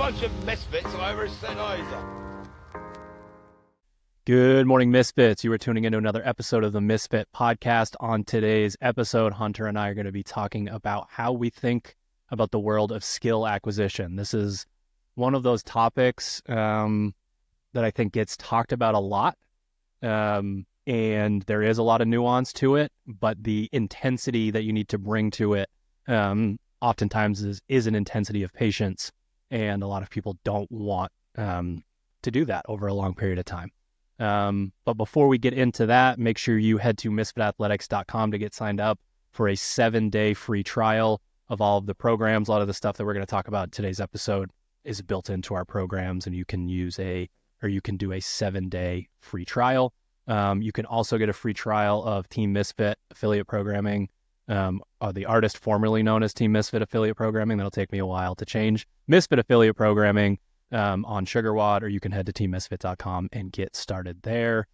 bunch of misfits I ever said either. Good morning, Misfits. You are tuning into another episode of the Misfit podcast. On today's episode, Hunter and I are going to be talking about how we think about the world of skill acquisition. This is one of those topics that I think gets talked about a lot, and there is a lot of nuance to it, but the intensity that you need to bring to it oftentimes is an intensity of patience, and a lot of people don't want to do that over a long period of time. But before we get into that, make sure you head to misfitathletics.com to get signed up for a 7-day free trial of all of the programs. A lot of the stuff that we're going to talk about in today's episode is built into our programs, and you can do a 7-day free trial. You can also get a free trial of Team Misfit affiliate programming, or the artist formerly known as Team Misfit affiliate programming. That'll take me a while to change. Misfit affiliate programming on SugarWad, or you can head to teammisfit.com and get started there.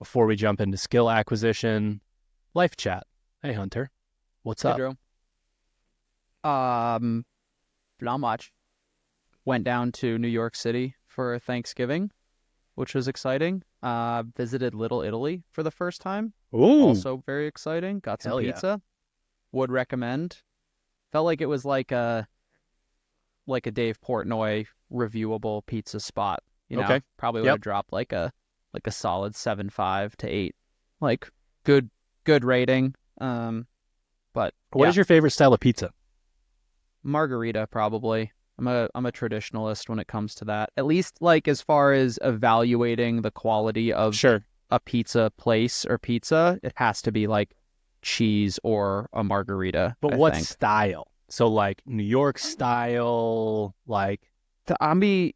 Before we jump into skill acquisition, life chat. Hey, Hunter. What's up? Drew. Not much. Went down to New York City for Thanksgiving, which was exciting. Visited Little Italy for the first time. Ooh. Also very exciting. Got some pizza. Yeah. Would recommend. Felt like it was like a Dave Portnoy reviewable pizza spot. You know, okay. Probably would have dropped like a solid 7.5 to 8. Like good rating. But what is your favorite style of pizza? Margarita, probably. I'm a traditionalist when it comes to that. At least like as far as evaluating the quality of a pizza place or pizza, it has to be like cheese or a margarita. But what style? So like New York style, like the only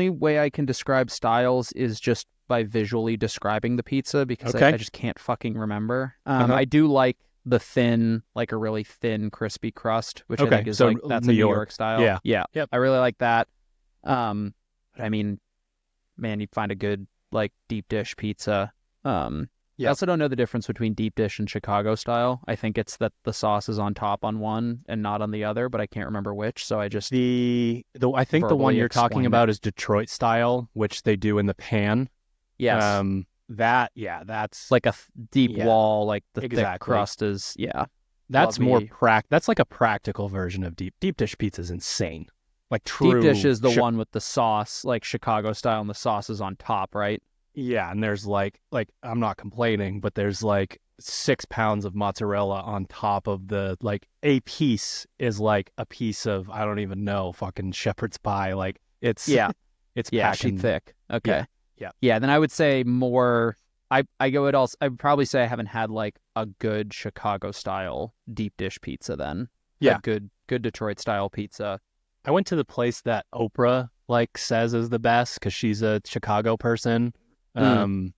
way I can describe styles is just by visually describing the pizza, because I just can't fucking remember. I do like the thin, like a really thin, crispy crust, which I think is that's New York style. Yeah. Yep. I really like that. I mean, man, you find a good like deep dish pizza. I also don't know the difference between deep dish and Chicago style. I think it's that the sauce is on top on one and not on the other, but I can't remember which. So I just I think the one you're talking about is Detroit style, which they do in the pan. Yes. That's like a deep wall, like the thick crust is. Yeah. That's that's like a practical version of deep dish pizza is insane. Like true deep dish is the one with the sauce, like Chicago style, and the sauce is on top, right? Yeah, and there's like I'm not complaining, but there's like 6 pounds of mozzarella on top of the, like a piece is like a piece of, I don't even know, fucking shepherd's pie. Like it's packing thick. Okay. Yeah. Then I would say more. I'd probably say I haven't had like a good Chicago style deep dish pizza. Then good Detroit style pizza. I went to the place that Oprah like says is the best because she's a Chicago person. I'm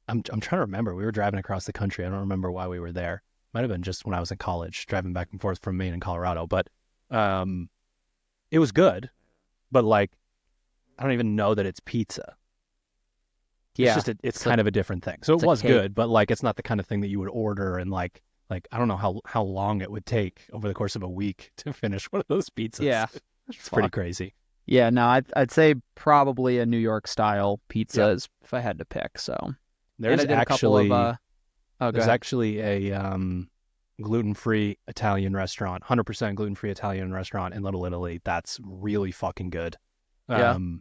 trying to remember. We were driving across the country. I don't remember why we were there. Might have been just when I was in college, driving back and forth from Maine and Colorado. But it was good. But like, I don't even know that it's pizza. Yeah, it's kind of a different thing. So it was good, but like, it's not the kind of thing that you would order and like I don't know how long it would take over the course of a week to finish one of those pizzas. Yeah, it's pretty crazy. Yeah, no, I'd say probably a New York style pizza is if I had to pick. So there's actually a gluten-free Italian restaurant, 100% gluten-free Italian restaurant in Little Italy that's really fucking good. And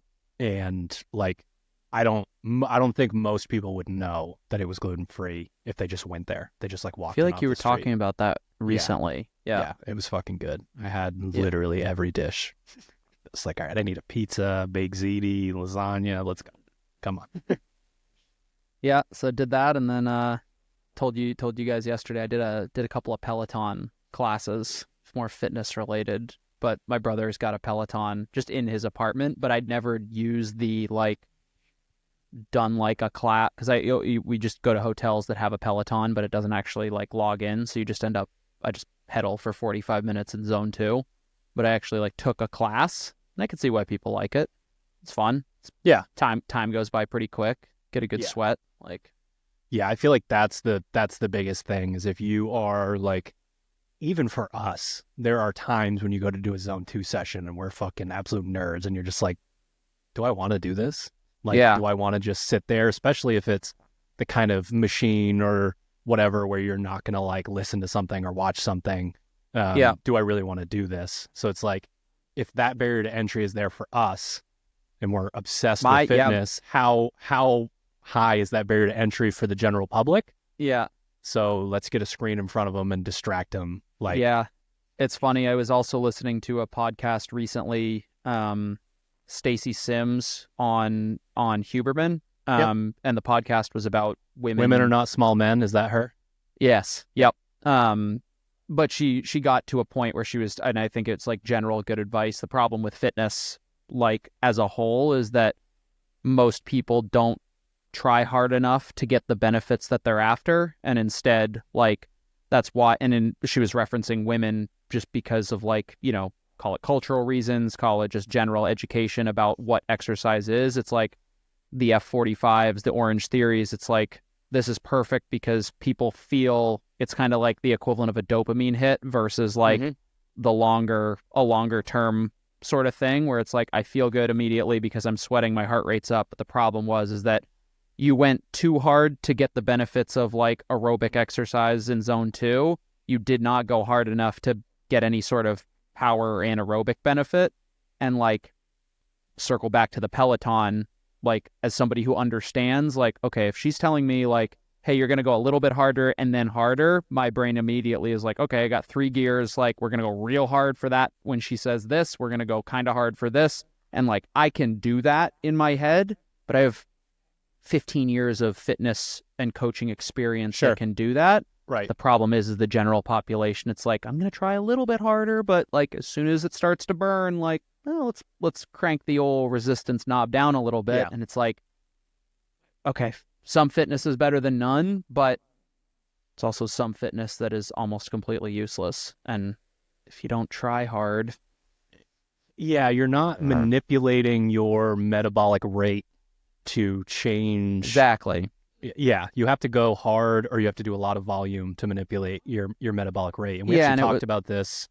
like I don't think most people would know that it was gluten-free if they just went there. They just like walked. I feel like you were talking about that recently. Yeah, it was fucking good. I had literally every dish. It's like, all right, I need a pizza, baked ziti, lasagna. Let's go. Come on. Yeah, so did that, and then told you guys yesterday I did a couple of Peloton classes, more fitness related. But my brother's got a Peloton just in his apartment, but I'd never used the done like a class because we just go to hotels that have a Peloton, but it doesn't actually like log in, so you just I just pedal for 45 minutes in zone 2. But I actually like took a class, and I can see why people like it. It's fun. Time goes by pretty quick. Get a good sweat. Like, yeah, I feel like that's the biggest thing is if you are like even for us, there are times when you go to do a zone 2 session and we're fucking absolute nerds and you're just like, do I want to do this? Like, do I want to just sit there, especially if it's the kind of machine or whatever where you're not going to like listen to something or watch something. Do I really want to do this? So it's like, if that barrier to entry is there for us and we're obsessed with fitness, how high is that barrier to entry for the general public? Yeah. So let's get a screen in front of them and distract them. Like, yeah, it's funny. I was also listening to a podcast recently, Stacy Sims on Huberman. And the podcast was about women. Women are not small men. Is that her? Yes. Yep. But she got to a point where she was, and I think it's like general good advice. The problem with fitness, like as a whole, is that most people don't try hard enough to get the benefits that they're after. And instead, like, that's why, she was referencing women just because of like, you know, call it cultural reasons, call it just general education about what exercise is. It's like the F45s, the Orange Theories. It's like, this is perfect because people feel it's kind of like the equivalent of a dopamine hit versus like a longer term sort of thing where it's like, I feel good immediately because I'm sweating, my heart rate's up. But the problem is that you went too hard to get the benefits of like aerobic exercise in zone 2. You did not go hard enough to get any sort of power or anaerobic benefit. And like, circle back to the Peloton, like as somebody who understands, like, okay, if she's telling me like, hey, you're going to go a little bit harder and then harder, my brain immediately is like, okay, I got 3 gears. Like, we're going to go real hard for that. When she says this, we're going to go kind of hard for this. And like, I can do that in my head, but I have 15 years of fitness and coaching experience that can do that. Right. The problem is the general population. It's like, I'm going to try a little bit harder, but like as soon as it starts to burn, like, oh, let's crank the old resistance knob down a little bit. Yeah. And it's like, okay, some fitness is better than none, but it's also some fitness that is almost completely useless. And if you don't try hard. Yeah, you're not manipulating your metabolic rate to change. Exactly. Yeah, you have to go hard or you have to do a lot of volume to manipulate your metabolic rate. And we actually talked about this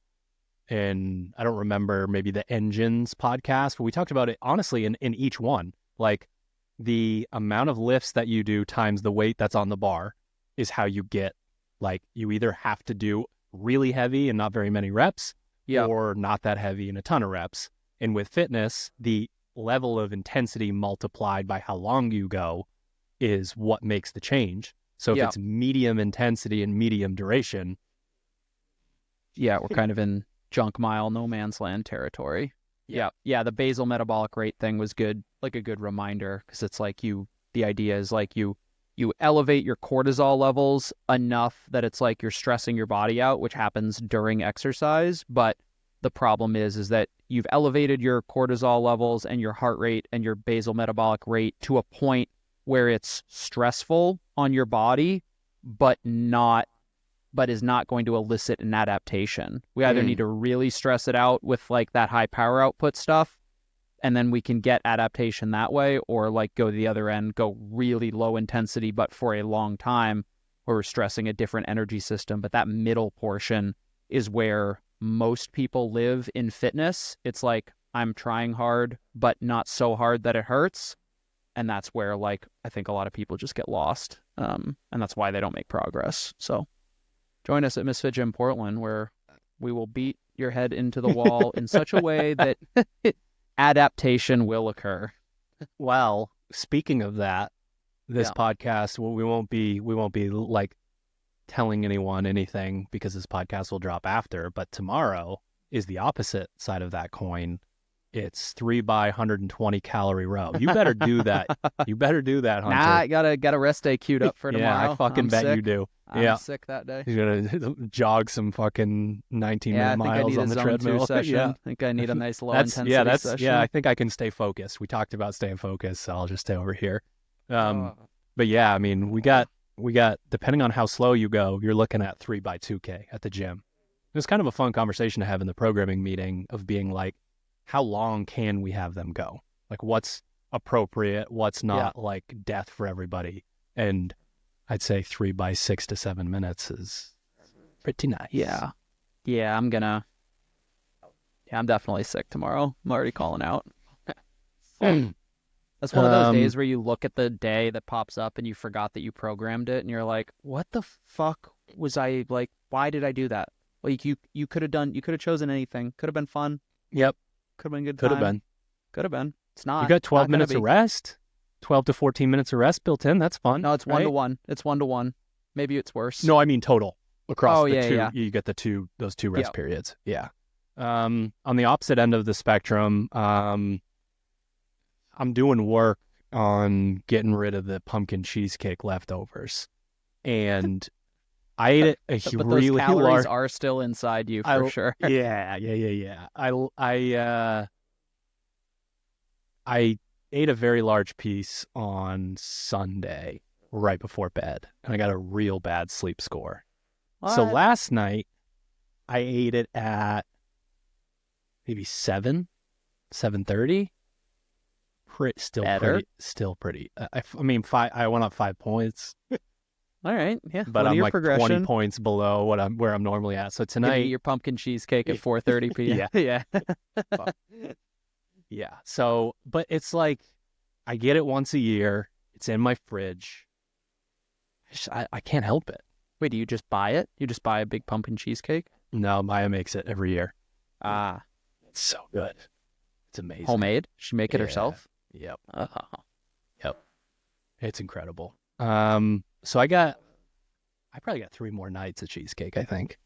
in, I don't remember, maybe the Engines podcast, but we talked about it honestly in each one. Like, the amount of lifts that you do times the weight that's on the bar is how you get, like, you either have to do really heavy and not very many reps or not that heavy and a ton of reps. And with fitness, the level of intensity multiplied by how long you go is what makes the change. So if it's medium intensity and medium duration. Yeah, we're kind of in junk mile, no man's land territory. Yeah, the basal metabolic rate thing was good, like a good reminder, because it's like the idea is like you elevate your cortisol levels enough that it's like you're stressing your body out, which happens during exercise. But the problem is that you've elevated your cortisol levels and your heart rate and your basal metabolic rate to a point where it's stressful on your body, but is not going to elicit an adaptation. We either need to really stress it out with like that high power output stuff, and then we can get adaptation that way, or like go to the other end, go really low intensity, but for a long time, where we're stressing a different energy system. But that middle portion is where most people live in fitness. It's like, I'm trying hard, but not so hard that it hurts. And that's where, like, I think a lot of people just get lost. And that's why they don't make progress. So join us at Misfit Gym Portland, where we will beat your head into the wall in such a way that adaptation will occur. Well, speaking of that, this podcast, we won't be like telling anyone anything because this podcast will drop after. But tomorrow is the opposite side of that coin. It's 3 by 120 calorie row. You better do that. You better do that, Hunter. Nah, I got a rest day queued up for tomorrow. Yeah, I fucking bet you do. I'm sick that day. You're gonna jog some fucking 19 miles on the treadmill. I think I need a nice low intensity session. Yeah, I think I can stay focused. We talked about staying focused, so I'll just stay over here. But yeah, I mean, we got depending on how slow you go, you're looking at 3 by 2K at the gym. It was kind of a fun conversation to have in the programming meeting of being like, how long can we have them go? Like, what's appropriate, what's not like death for everybody. And I'd say 3 by 6 to 7 minutes is pretty nice. Yeah. Yeah, I'm definitely sick tomorrow. I'm already calling out. That's one of those days where you look at the day that pops up and you forgot that you programmed it, and you're like, "What the fuck was I like? Why did I do that?" Like you could have chosen anything. Could have been fun. Yep. Could have been a good Could have time. been. Could have been. It's You not. got 12 Not gonna minutes of be. rest, 12 to 14 minutes of rest built in. That's fun. No, it's right? 1-to-1. It's 1-to-1. Maybe it's worse. No, I mean total across Oh, the yeah, two. yeah. You get those two rest Yep. periods. Yeah. On the opposite end of the spectrum, I'm doing work on getting rid of the pumpkin cheesecake leftovers, and I ate it But really those calories large. are still inside you for sure. Yeah. I ate a very large piece on Sunday right before bed, and I got a real bad sleep score. So What? last night I ate it at maybe 7:30. Better. Still pretty. I mean, I went up 5 points, All right. Yeah. but I'm Linear like 20 progression. points below where I'm normally at. So Gonna eat tonight, your pumpkin cheesecake at 4:30 p.m. yeah, Yeah. yeah. So, but it's like I get it once a year. It's in my fridge. I can't help it. Wait, do you just buy it? You just buy a big pumpkin cheesecake? No, Maya makes it every year. Ah, It's so good. It's amazing. homemade? She make it Yeah. herself? Yep. Oh. Yep. It's incredible. So I probably got 3 more nights of cheesecake, I think.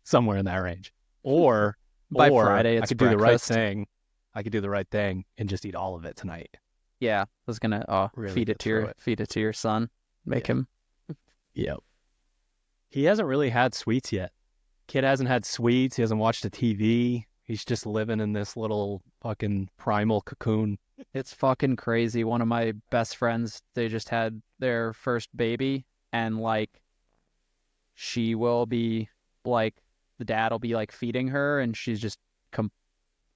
Somewhere in that range. Or By Friday, I it's could do the right breakfast. thing. I could do the right thing and just eat all of it tonight. Yeah, I was gonna Really feed get it to your through it. feed it to your son. Make him. Yep. He hasn't really had sweets yet. Kid hasn't had sweets. He hasn't watched a TV. He's just living in this little fucking primal cocoon. It's fucking crazy. One of my best friends, they just had their first baby, and like she will be like the dad will be like feeding her, and she's just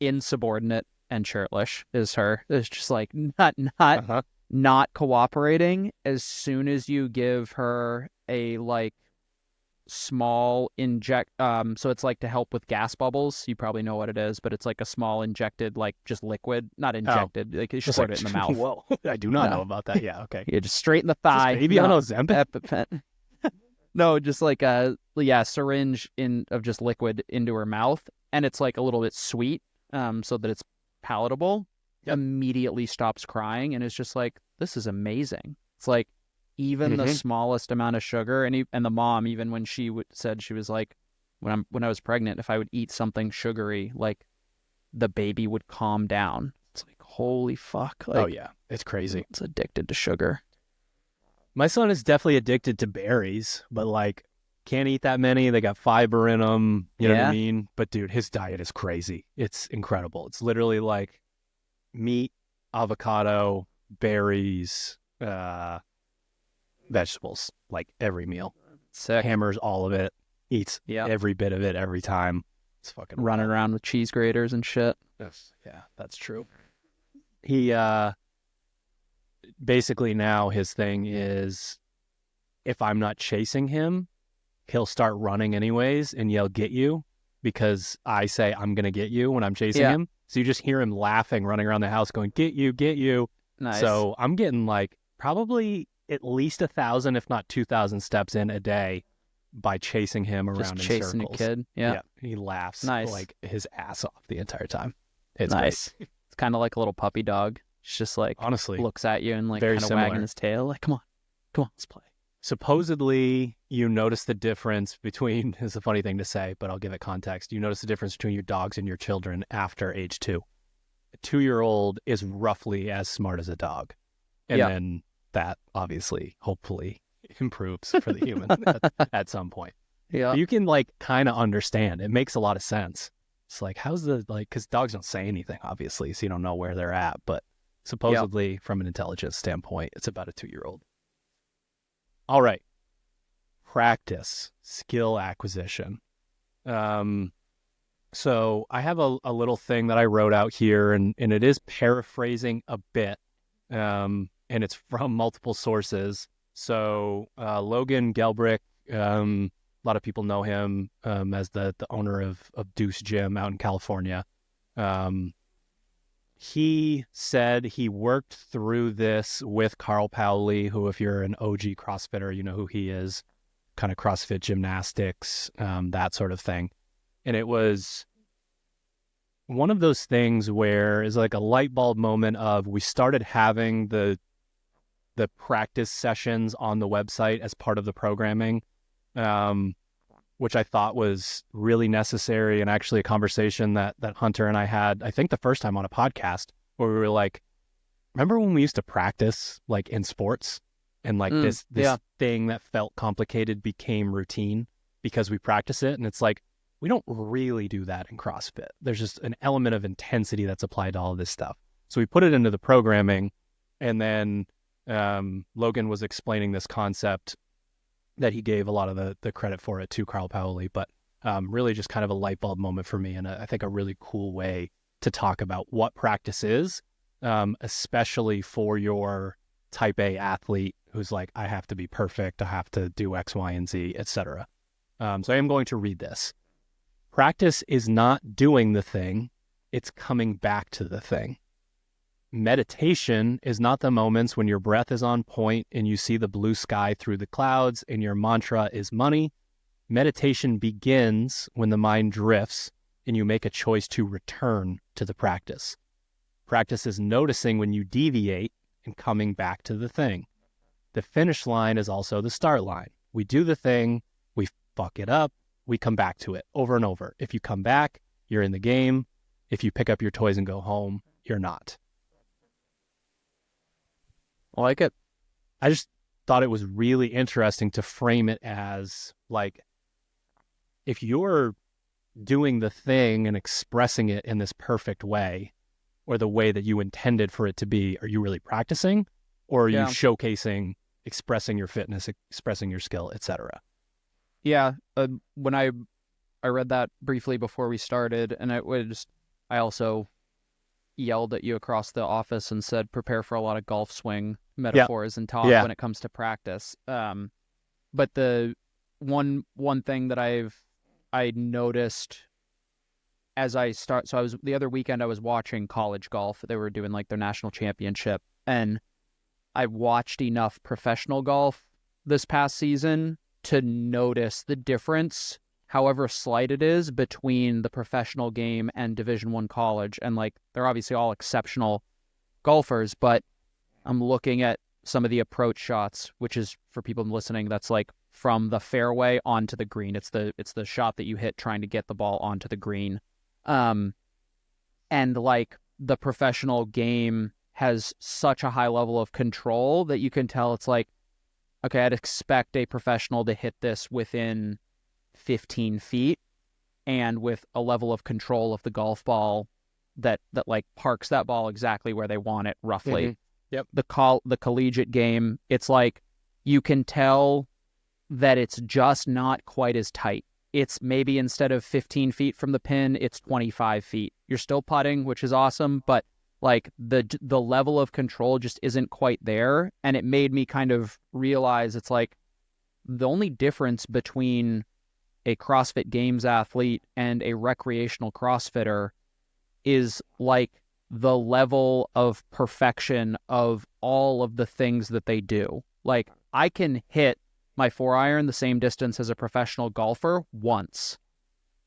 insubordinate and shirtless is her. It's just like not cooperating. As soon as you give her a like small inject so it's like to help with gas bubbles, you probably know what it is, but it's like a small injected like just liquid, not injected, like you squirt it in the mouth. Whoa, I do not No. know about that. Yeah, okay. Yeah, just straight in the Is this thigh. baby on Ozempic? EpiPen. No, just like a syringe of just liquid into her mouth, and it's like a little bit sweet, so that it's palatable. Yep. Immediately stops crying, and it's just like, this is amazing. It's like even the smallest amount of sugar, and the mom, even when she said, she was like, when I was pregnant, if I would eat something sugary, like the baby would calm down. It's like, holy fuck! Like, Oh yeah, it's crazy. it's addicted to sugar. My son is definitely addicted to berries, but like can't eat that many. They got fiber in them. You know what I Yeah. mean? But dude, his diet is crazy. It's incredible. It's literally like meat, avocado, berries, vegetables, like every meal. Sick. Hammers all of it. Eats every bit of it every time. It's fucking Running around with cheese graters and shit. Yeah, that's true. He basically now his thing is if I'm not chasing him, he'll start running anyways and yell, "Get you," because I say I'm going to get you when I'm chasing him. So you just hear him laughing, running around the house going, "Get you, get you." Nice. So I'm getting like probably at least 1,000, if not 2,000 steps in a day by chasing him around just in chasing circles. a kid. Yeah. He laughs Nice. like his ass off the entire time. It's Nice. great. It's kind of like a little puppy dog. It's just like Honestly, looks at you and like very kind of wagging similar. his tail. Like, come on, let's play. Supposedly, you notice the difference between, it's a funny thing to say, but I'll give it context. You notice the difference between your dogs and your children after age 2. A 2-year-old is roughly as smart as a dog. And then that obviously, hopefully, improves for the human at some point. Yeah. But you can like kind of understand. It makes a lot of sense. It's like, how's the, like, because dogs don't say anything, obviously, so you don't know where they're at. But supposedly, from an intelligence standpoint, it's about a 2-year-old. All right. Practice, skill acquisition. So I have a little thing that I wrote out here, and it is paraphrasing a bit, and it's from multiple sources. So Logan Gelbrick A lot of people know him as the owner of Deuce Gym out in California. He said he worked through this with Carl Paoli, who, if you're an OG CrossFitter, you know who he is, kind of CrossFit gymnastics, that sort of thing. And it was one of those things where it's like a light bulb moment of, we started having the practice sessions on the website as part of the programming, which I thought was really necessary, and actually a conversation that Hunter and I had, I think the first time on a podcast, where we were like, remember when we used to practice like in sports, and like this thing that felt complicated became routine because we practice it? And it's like, we don't really do that in CrossFit. There's just an element of intensity that's applied to all of this stuff. So we put it into the programming, and then Logan was explaining this concept that he gave a lot of the credit for it to Carl Paoli, but really just kind of a light bulb moment for me, and I think a really cool way to talk about what practice is, especially for your type A athlete who's like, I have to be perfect, I have to do X, Y, and Z, etc. So I am going to read this. Practice is not doing the thing, it's coming back to the thing. Meditation is not the moments when your breath is on point and you see the blue sky through the clouds and your mantra is money. Meditation begins when the mind drifts and you make a choice to return to the practice. Practice is noticing when you deviate and coming back to the thing. The finish line is also the start line. We do the thing, we fuck it up, we come back to it over and over. If you come back, you're in the game. If you pick up your toys and go home, you're not. I like it. I just thought it was really interesting to frame it as like, if you're doing the thing and expressing it in this perfect way, or the way that you intended for it to be, are you really practicing, or are you showcasing, expressing your fitness, expressing your skill, etc.? Yeah. When I read that briefly before we started, and I also yelled at you across the office and said, prepare for a lot of golf swing metaphors and talk when it comes to practice. But the one thing that I noticed as the other weekend I was watching college golf. They were doing like their national championship, and I watched enough professional golf this past season to notice the difference, however slight it is, between the professional game and Division I college. And like, they're obviously all exceptional golfers, but I'm looking at some of the approach shots, which is, for people listening, that's like from the fairway onto the green. It's the shot that you hit trying to get the ball onto the green. And like, the professional game has such a high level of control that you can tell it's like, okay, I'd expect a professional to hit this within 15 feet and with a level of control of the golf ball that like parks that ball exactly where they want it, roughly. Mm-hmm. Yep. The collegiate game, it's like, you can tell that it's just not quite as tight. It's maybe, instead of 15 feet from the pin, it's 25 feet. You're still putting, which is awesome, but like the level of control just isn't quite there. And it made me kind of realize it's like, the only difference between a CrossFit Games athlete and a recreational CrossFitter is like the level of perfection of all of the things that they do. Like, I can hit my 4-iron the same distance as a professional golfer once.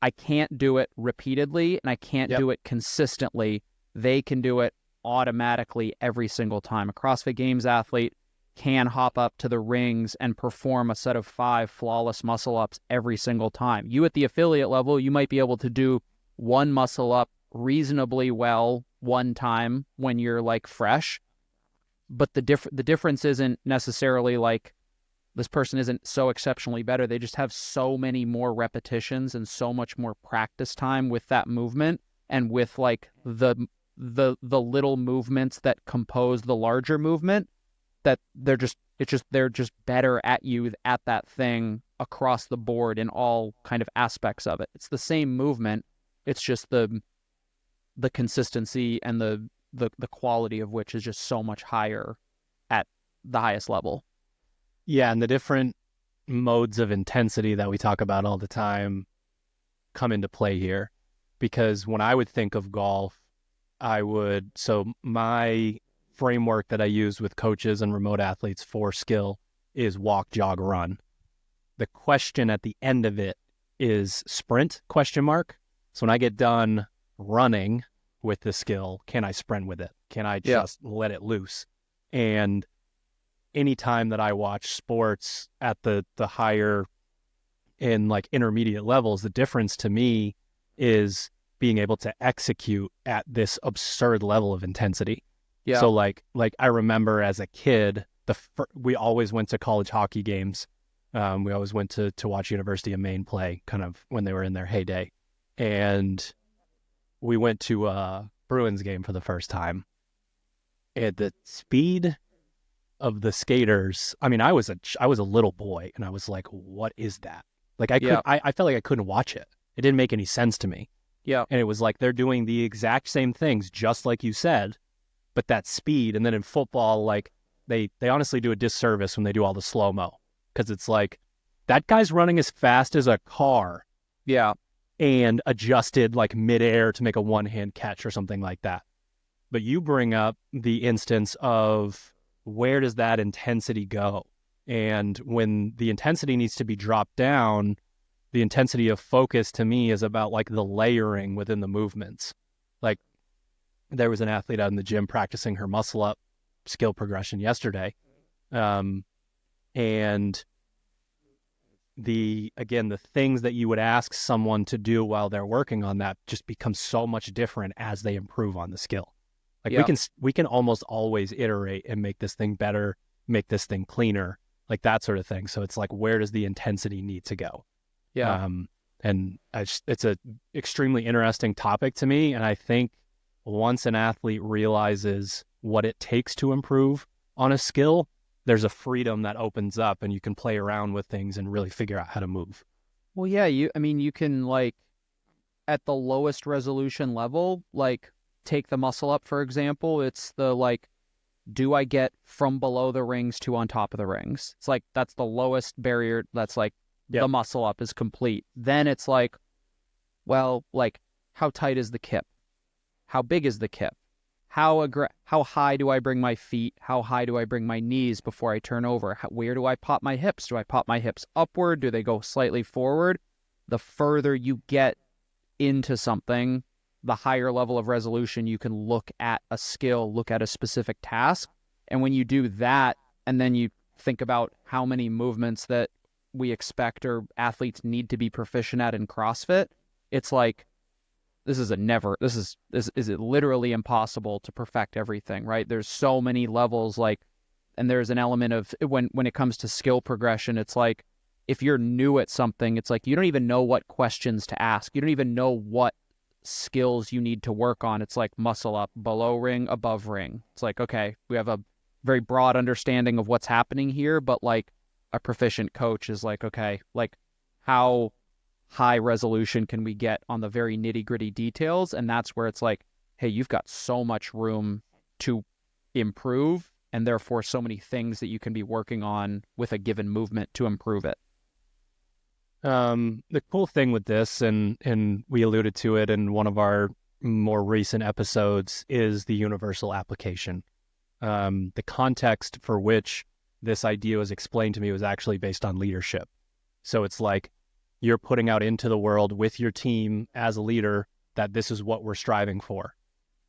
I can't do it repeatedly, and I can't do it consistently. They can do it automatically every single time. A CrossFit Games athlete can hop up to the rings and perform a set of 5 flawless muscle ups every single time. You at the affiliate level, you might be able to do one muscle up reasonably well one time when you're like fresh, but the difference isn't necessarily like this person isn't so exceptionally better. They just have so many more repetitions and so much more practice time with that movement, and with like the little movements that compose the larger movement, that they're just better at that thing across the board in all kind of aspects of it. It's the same movement. It's just the consistency and the quality of which is just so much higher at the highest level. Yeah, and the different modes of intensity that we talk about all the time come into play here. Because when I would think of golf, so my framework that I use with coaches and remote athletes for skill is walk, jog, run. The question at the end of it is sprint, question mark. So when I get done running with the skill, can I sprint with it? Can I just let it loose? And anytime that I watch sports at the higher and like intermediate levels, the difference to me is being able to execute at this absurd level of intensity. Yeah. So like I remember as a kid, we always went to college hockey games. We always went to watch University of Maine play kind of when they were in their heyday. And we went to a Bruins game for the first time. And the speed of the skaters, I mean, I was a little boy and I was like, what is that? Like I felt like I couldn't watch it. It didn't make any sense to me. Yeah. And it was like they're doing the exact same things, just like you said, but that speed. And then in football, like they honestly do a disservice when they do all the slow-mo, because it's like that guy's running as fast as a car. Yeah. And adjusted like midair to make a one-hand catch or something like that. But you bring up the instance of where does that intensity go? And when the intensity needs to be dropped down, the intensity of focus to me is about like the layering within the movements. Like there was an athlete out in the gym practicing her muscle up skill progression yesterday. And the things that you would ask someone to do while they're working on that just become so much different as they improve on the skill. Like we can almost always iterate and make this thing better, make this thing cleaner, like that sort of thing. So it's like, where does the intensity need to go? Yeah. And it's a extremely interesting topic to me. And I think once an athlete realizes what it takes to improve on a skill, there's a freedom that opens up and you can play around with things and really figure out how to move. Well, yeah, you can like at the lowest resolution level, like take the muscle up, for example, it's the like, do I get from below the rings to on top of the rings? It's like, that's the lowest barrier. That's like the muscle up is complete. Then it's like, well, like how tight is the kip? How big is the kip? How high do I bring my feet? How high do I bring my knees before I turn over? Where do I pop my hips? Do I pop my hips upward? Do they go slightly forward? The further you get into something, the higher level of resolution you can look at a skill, look at a specific task. And when you do that, and then you think about how many movements that we expect or athletes need to be proficient at in CrossFit, it's like, is it literally impossible to perfect everything, right? There's so many levels, like, and there's an element of when it comes to skill progression, it's like, if you're new at something, it's like, you don't even know what questions to ask. You don't even know what skills you need to work on. It's like muscle up, below ring, above ring. It's like, okay, we have a very broad understanding of what's happening here, but like a proficient coach is like, okay, like how high resolution can we get on the very nitty-gritty details? And that's where it's like, hey, you've got so much room to improve, and therefore so many things that you can be working on with a given movement to improve it. The cool thing with this, and we alluded to it in one of our more recent episodes, is the universal application. The context for which this idea was explained to me was actually based on leadership. So it's like, you're putting out into the world with your team as a leader that this is what we're striving for.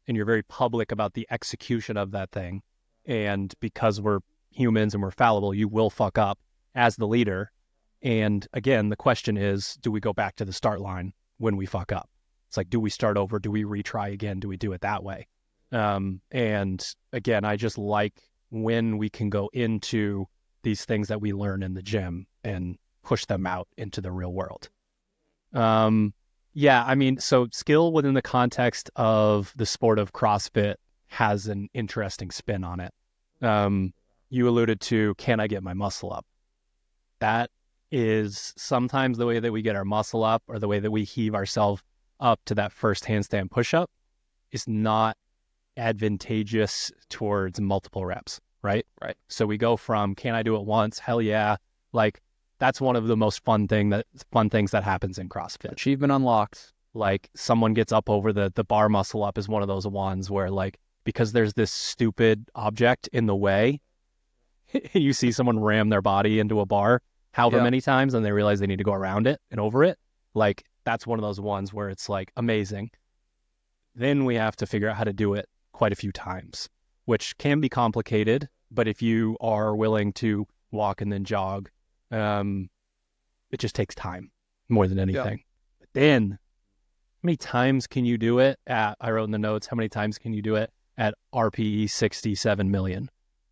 And you're very public about the execution of that thing. And because we're humans and we're fallible, you will fuck up as the leader. And again, the question is, do we go back to the start line when we fuck up? It's like, do we start over? Do we retry again? Do we do it that way? And again, I just like when we can go into these things that we learn in the gym and push them out into the real world. Yeah, I mean, so skill within the context of the sport of CrossFit has an interesting spin on it. You alluded to, can I get my muscle up? That is sometimes the way that we get our muscle up, or the way that we heave ourselves up to that first handstand push-up, is not advantageous towards multiple reps, right? Right. So we go from, can I do it once? Hell yeah. Like, that's one of the most fun things that happens in CrossFit. Achievement unlocked. Like someone gets up over the bar muscle up is one of those ones where like, because there's this stupid object in the way, you see someone ram their body into a bar however many times and they realize they need to go around it and over it. Like that's one of those ones where it's like amazing. Then we have to figure out how to do it quite a few times, which can be complicated. But if you are willing to walk and then jog, it just takes time more than anything. Yeah. But then how many times can you do it at, I wrote in the notes, how many times can you do it at RPE 67 million?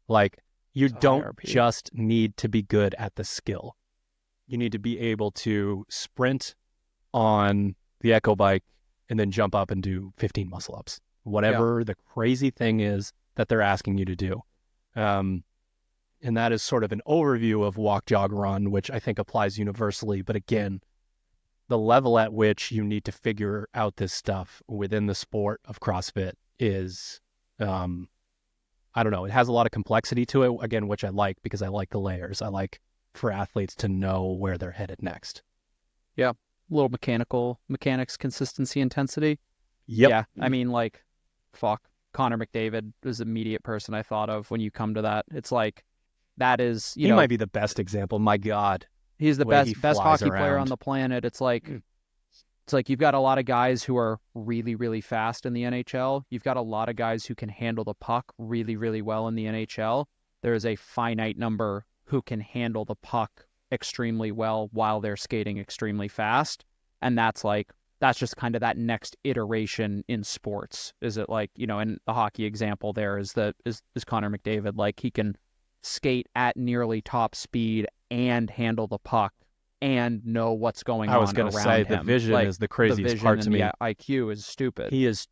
Like you don't just need to be good at the skill. You need to be able to sprint on the Echo bike and then jump up and do 15 muscle ups, whatever the crazy thing is that they're asking you to do. And that is sort of an overview of walk, jog, run, which I think applies universally. But again, the level at which you need to figure out this stuff within the sport of CrossFit is, I don't know, it has a lot of complexity to it, again, which I like because I like the layers. I like for athletes to know where they're headed next. Yeah. A little mechanics, consistency, intensity. Yep. Yeah. I mean, like, fuck. Connor McDavid was the immediate person I thought of when you come to that. It's like, that is, he might be the best example. My God. He's the best hockey player on the planet. It's like you've got a lot of guys who are really, really fast in the NHL. You've got a lot of guys who can handle the puck really, really well in the NHL. There is a finite number who can handle the puck extremely well while they're skating extremely fast. And that's just kind of that next iteration in sports. Is it like, and the hockey example there is Connor McDavid. Like he can skate at nearly top speed and handle the puck and know what's going on around him. I was going to say the vision is the craziest part to me. The IQ is stupid. He is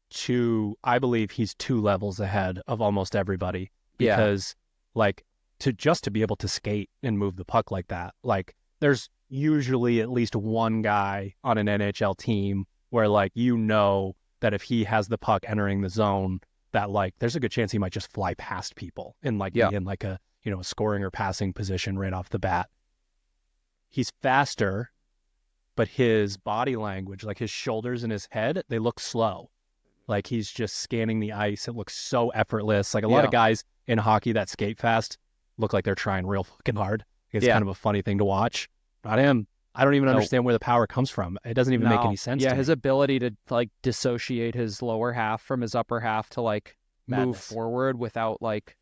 I believe he's 2 levels ahead of almost everybody because to be able to skate and move the puck like that, like there's usually at least one guy on an NHL team where that if he has the puck entering the zone, that like there's a good chance he might just fly past people and be in like a scoring or passing position right off the bat. He's faster, but his body language, like his shoulders and his head, they look slow. Like he's just scanning the ice. It looks so effortless. Like a lot of guys in hockey that skate fast look like they're trying real fucking hard. It's kind of a funny thing to watch. Not him. I don't even understand where the power comes from. It doesn't even make any sense. Yeah, to his me. ability to like dissociate his lower half from his upper half to like move forward without like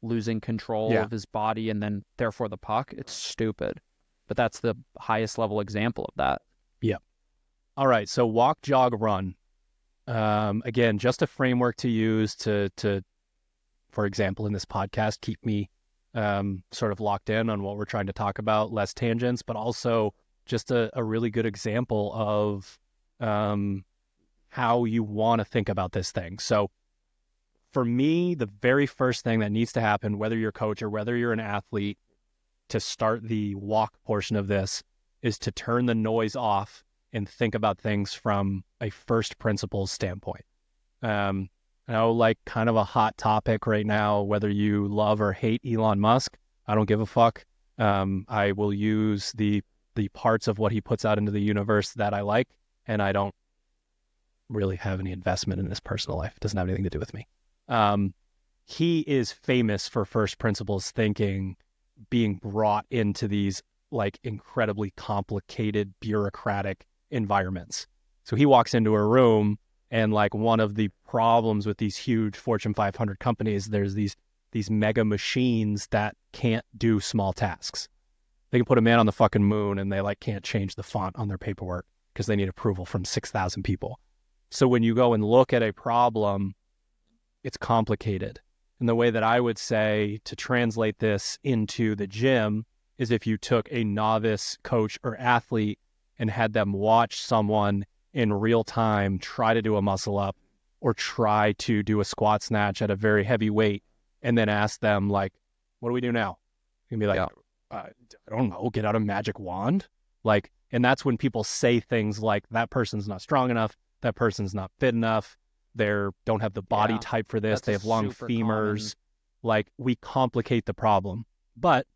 losing control of his body and then therefore the puck. It's stupid. But that's the highest level example of that. Yeah. All right. So walk, jog, run. Again, just a framework to use to, for example, in this podcast, keep me sort of locked in on what we're trying to talk about, less tangents, but also just a really good example of how you want to think about this thing. So for me, the very first thing that needs to happen, whether you're a coach or whether you're an athlete, to start the walk portion of this is to turn the noise off and think about things from a first principles standpoint. I know, like kind of a hot topic right now, whether you love or hate Elon Musk, I don't give a fuck. I will use the parts of what he puts out into the universe that I like, and I don't really have any investment in his personal life. It doesn't have anything to do with me. He is famous for first principles thinking being brought into these like incredibly complicated bureaucratic environments. So he walks into a room and like one of the problems with these huge Fortune 500 companies, there's these mega machines that can't do small tasks. They can put a man on the fucking moon and they like can't change the font on their paperwork because they need approval from 6,000 people. So when you go and look at a problem, it's complicated. And the way that I would say to translate this into the gym is if you took a novice coach or athlete and had them watch someone in real time try to do a muscle up or try to do a squat snatch at a very heavy weight and then ask them like, what do we do now? You can be like, I don't know, get out a magic wand. Like, and that's when people say things like that person's not strong enough, that person's not fit enough. They don't have the body type for this. They have long femurs. Like we complicate the problem. But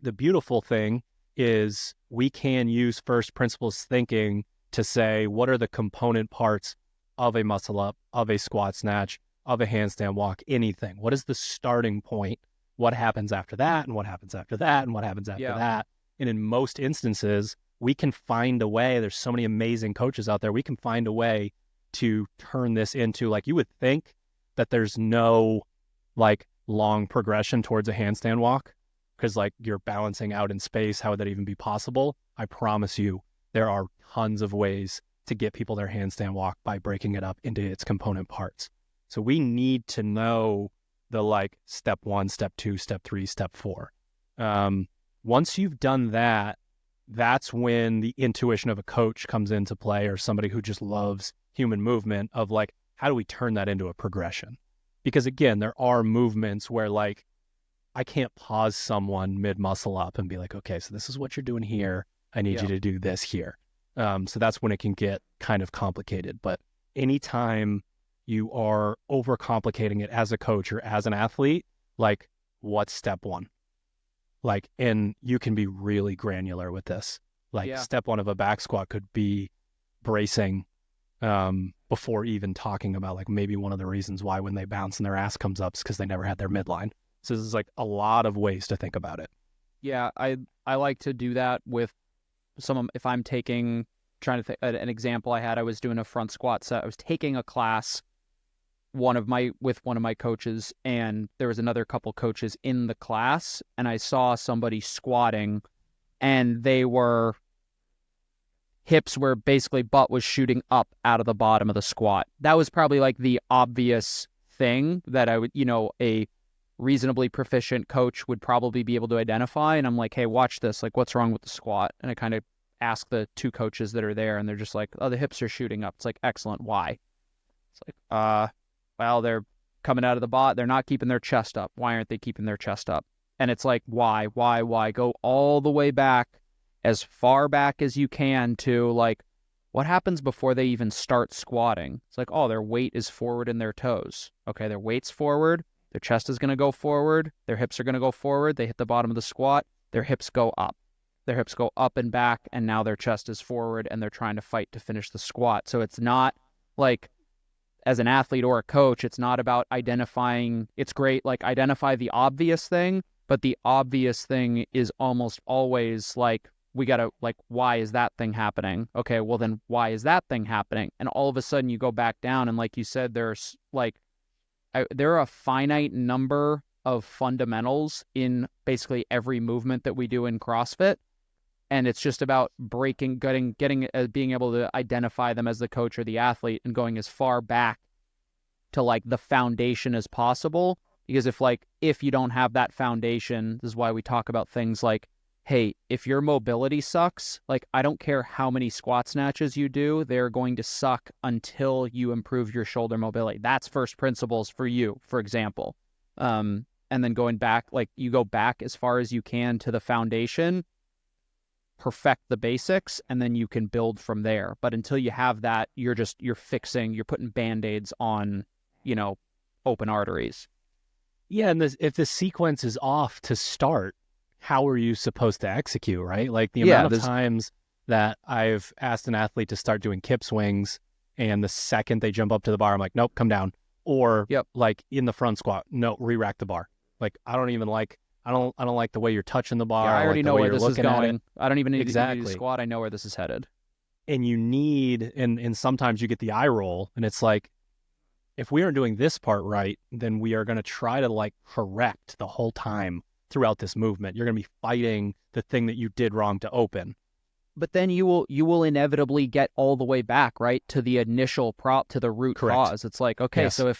the beautiful thing is we can use first principles thinking to say, what are the component parts of a muscle up, of a squat snatch, of a handstand walk, anything? What is the starting point? What happens after that? And what happens after that? And what happens after that? And in most instances, we can find a way. There's so many amazing coaches out there. We can find a way to turn this into, like, you would think that there's no like long progression towards a handstand walk because like you're balancing out in space. How would that even be possible? I promise you, there are tons of ways to get people their handstand walk by breaking it up into its component parts. So we need to know the like step 1, step 2, step 3, step 4. Once you've done that, that's when the intuition of a coach comes into play, or somebody who just loves human movement, of like, how do we turn that into a progression? Because again, there are movements where like, I can't pause someone mid muscle up and be like, okay, so this is what you're doing here. I need you to do this here. So that's when it can get kind of complicated. But anytime you are overcomplicating it as a coach or as an athlete, like, what's step 1? Like, and you can be really granular with this. Like step 1 of a back squat could be bracing, before even talking about like maybe one of the reasons why when they bounce and their ass comes up is because they never had their midline. So there's like a lot of ways to think about it. Yeah, I like to do that with if I'm trying to think, an example I had, I was doing a front squat set. I was taking a class with one of my coaches, and there was another couple coaches in the class, and I saw somebody squatting, and hips were basically, butt was shooting up out of the bottom of the squat. That was probably like the obvious thing that I would, a reasonably proficient coach would probably be able to identify. And I'm like, hey, watch this. Like, what's wrong with the squat? And I kind of ask the 2 coaches that are there, and they're just like, oh, the hips are shooting up. It's like, excellent. Why? It's like, well, they're coming out of the bot. They're not keeping their chest up. Why aren't they keeping their chest up? And it's like, why? Go all the way back, as far back as you can, to like, what happens before they even start squatting? It's like, oh, their weight is forward in their toes. Okay, their weight's forward. Their chest is going to go forward. Their hips are going to go forward. They hit the bottom of the squat. Their hips go up. Their hips go up and back, and now their chest is forward, and they're trying to fight to finish the squat. So it's not like, as an athlete or a coach, it's not about identifying. It's great, like, identify the obvious thing, but the obvious thing is almost always like, we got to, like, why is that thing happening? Okay, well then why is that thing happening? And all of a sudden you go back down, and like you said, there's like, there are a finite number of fundamentals in basically every movement that we do in CrossFit. And it's just about being able to identify them as the coach or the athlete, and going as far back to like the foundation as possible. Because if you don't have that foundation, this is why we talk about things like, hey, if your mobility sucks, like, I don't care how many squat snatches you do, they're going to suck until you improve your shoulder mobility. That's first principles for you, for example. And then going back, like, you go back as far as you can to the foundation, perfect the basics, and then you can build from there. But until you have that, you're putting Band-Aids on, open arteries. Yeah, and if the sequence is off to start, how are you supposed to execute, right? Like, the amount of times that I've asked an athlete to start doing kip swings, and the second they jump up to the bar, I'm like, nope, come down. Or like in the front squat, no, re-rack the bar. Like, I don't like the way you're touching the bar. Yeah, I already know where this is going. I don't even need exactly. to do squat. I know where this is headed. And you need, and sometimes you get the eye roll, and it's like, if we aren't doing this part right, then we are going to try to like correct the whole time throughout this movement. You're going to be fighting the thing that you did wrong to open. But then you will inevitably get all the way back, right, to the initial to the root cause. It's like, okay, yes. So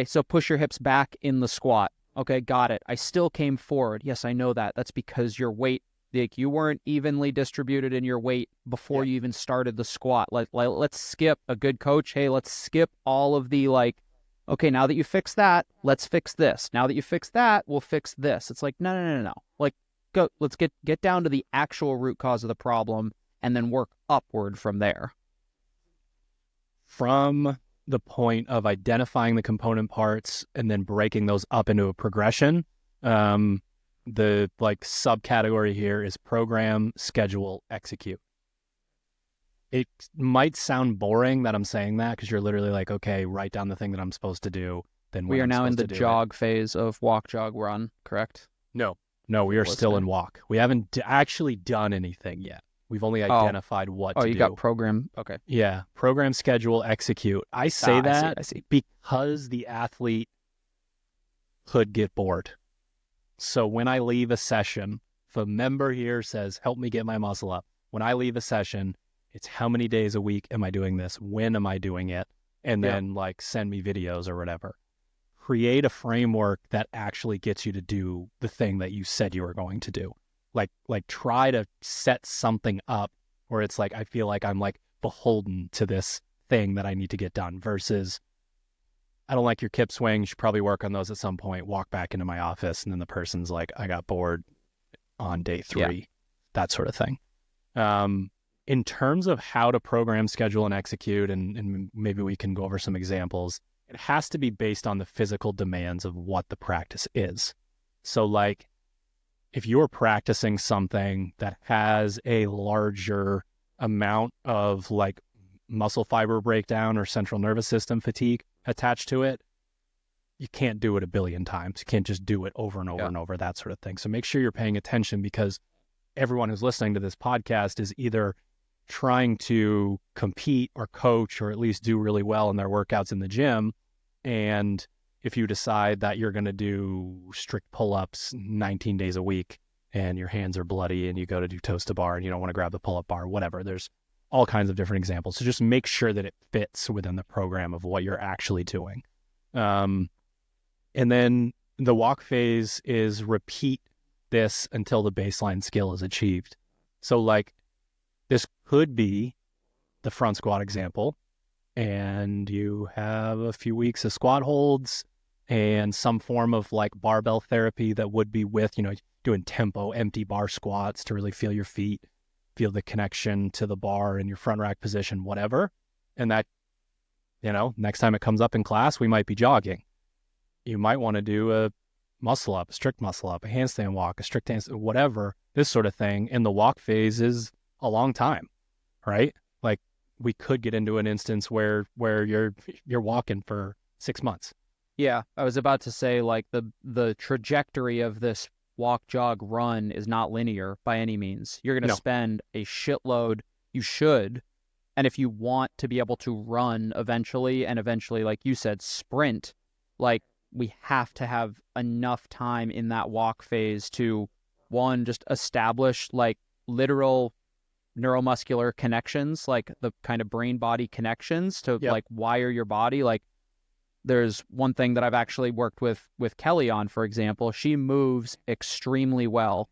so push your hips back in the squat. Okay, got it. I still came forward. Yes, I know that. That's because your weight, like, you weren't evenly distributed in your weight before you even started the squat. Like, let's skip a good coach. Hey, let's skip all of the okay, now that you fix that, let's fix this. Now that you fix that, we'll fix this. It's like, no. Like, let's get down to the actual root cause of the problem, and then work upward from there. From the point of identifying the component parts and then breaking those up into a progression, the like subcategory here is program, schedule, execute. It might sound boring that I'm saying that because you're literally like, okay, write down the thing that I'm supposed to do. Then when We are I'm now in supposed the to do jog phase of walk, jog, run, correct? No, we are still in walk. We haven't actually done anything yet. We've only identified what to do. Oh, you got program. Okay. Yeah, program, schedule, execute. I say that I see. because the athlete could get bored. So when I leave a session, if a member here says, help me get my muscle up, when I leave a session, it's how many days a week am I doing this? When am I doing it? And then like send me videos or whatever. Create a framework that actually gets you to do the thing that you said you were going to do. Like try to set something up where it's like, I feel like I'm like beholden to this thing that I need to get done versus I don't like your kip swing. You should probably work on those at some point. Walk back into my office. And then the person's like, I got bored on day 3, that sort of thing. In terms of how to program, schedule, and execute, and maybe we can go over some examples, it has to be based on the physical demands of what the practice is. So like if you're practicing something that has a larger amount of like muscle fiber breakdown or central nervous system fatigue attached to it, you can't do it a billion times. You can't just do it over and over and over, that sort of thing. So make sure you're paying attention because everyone who's listening to this podcast is either trying to compete or coach or at least do really well in their workouts in the gym. And if you decide that you're going to do strict pull-ups 19 days a week and your hands are bloody and you go to do toes to bar and you don't want to grab the pull-up bar, whatever, there's all kinds of different examples. So just make sure that it fits within the program of what you're actually doing. And then the walk phase is repeat this until the baseline skill is achieved. So like this could be the front squat example, and you have a few weeks of squat holds and some form of like barbell therapy that would be with, doing tempo, empty bar squats to really feel your feet, feel the connection to the bar in your front rack position, whatever. And that, next time it comes up in class, we might be jogging. You might want to do a muscle up, a strict muscle up, a handstand walk, a strict handstand, whatever, this sort of thing. And the walk phase is a long time, right? Like we could get into an instance where you're walking for 6 months. Yeah, I was about to say like the trajectory of this walk, jog, run is not linear by any means. You're going to spend a shitload. You should. And if you want to be able to run eventually, and eventually, like you said, sprint, like we have to have enough time in that walk phase to, one, just establish like literal neuromuscular connections, like the kind of brain-body connections to like wire your body. Like there's one thing that I've actually worked with Kelly on, for example. She moves extremely well,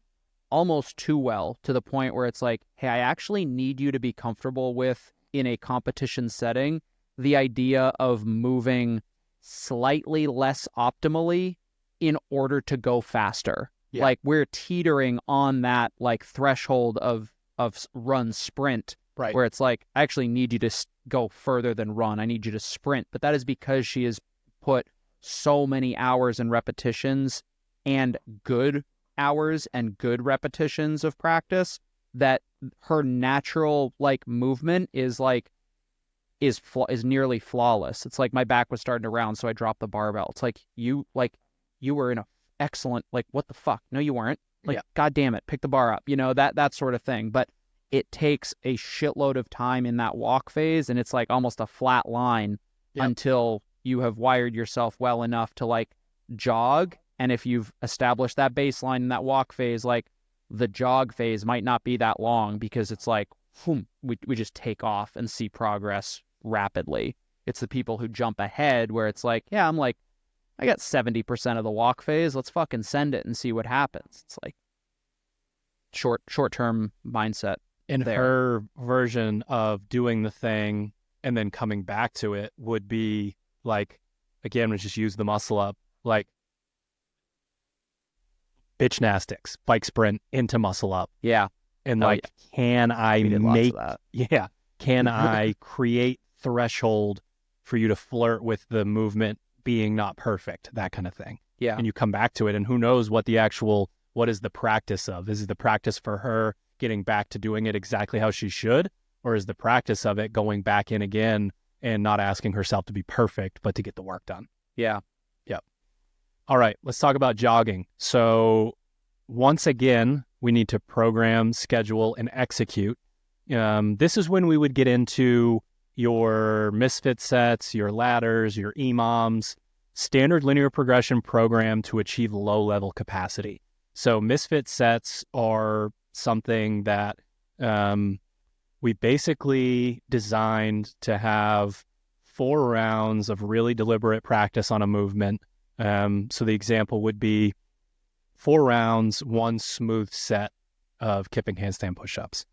almost too well, to the point where it's like, hey, I actually need you to be comfortable with, in a competition setting, the idea of moving slightly less optimally in order to go faster. Like we're teetering on that like threshold of run sprint, right? Where it's like, I actually need you to go further than run. I need you to sprint. But that is because she has put so many hours and repetitions and good hours and good repetitions of practice that her natural like movement is nearly flawless. It's like my back was starting to round, so I dropped the barbell. It's like you were in a excellent, like, what the fuck? No, you weren't. Like, God damn it, pick the bar up. That sort of thing. But it takes a shitload of time in that walk phase, and it's like almost a flat line until you have wired yourself well enough to like jog. And if you've established that baseline in that walk phase, like the jog phase might not be that long because it's like, we just take off and see progress rapidly. It's the people who jump ahead where it's like, I'm like, I got 70% of the walk phase. Let's fucking send it and see what happens. It's like short-term mindset. In her version of doing the thing and then coming back to it would be like, again, we just use the muscle up, like bitch gymnastics, bike sprint into muscle up. Yeah. And can I can I create threshold for you to flirt with the movement being not perfect, that kind of thing. Yeah. And you come back to it, and who knows what the actual what is the practice of? Is it the practice for her getting back to doing it exactly how she should? Or is the practice of it going back in again and not asking herself to be perfect, but to get the work done? Yeah. Yep. All right, let's talk about jogging. So once again, we need to program, schedule, and execute. This is when we would get into your Misfit sets, your ladders, your EMOMs, standard linear progression program to achieve low-level capacity. So Misfit sets are something that we basically designed to have 4 rounds of really deliberate practice on a movement. So the example would be 4 rounds, 1 smooth set of kipping handstand push-ups.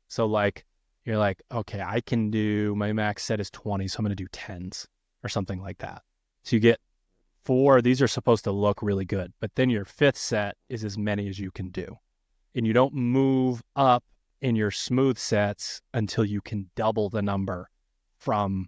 So like, you're like, okay, I can do, my max set is 20, so I'm going to do 10s or something like that. So you get 4, these are supposed to look really good, but then your 5th set is as many as you can do. And you don't move up in your smooth sets until you can double the number from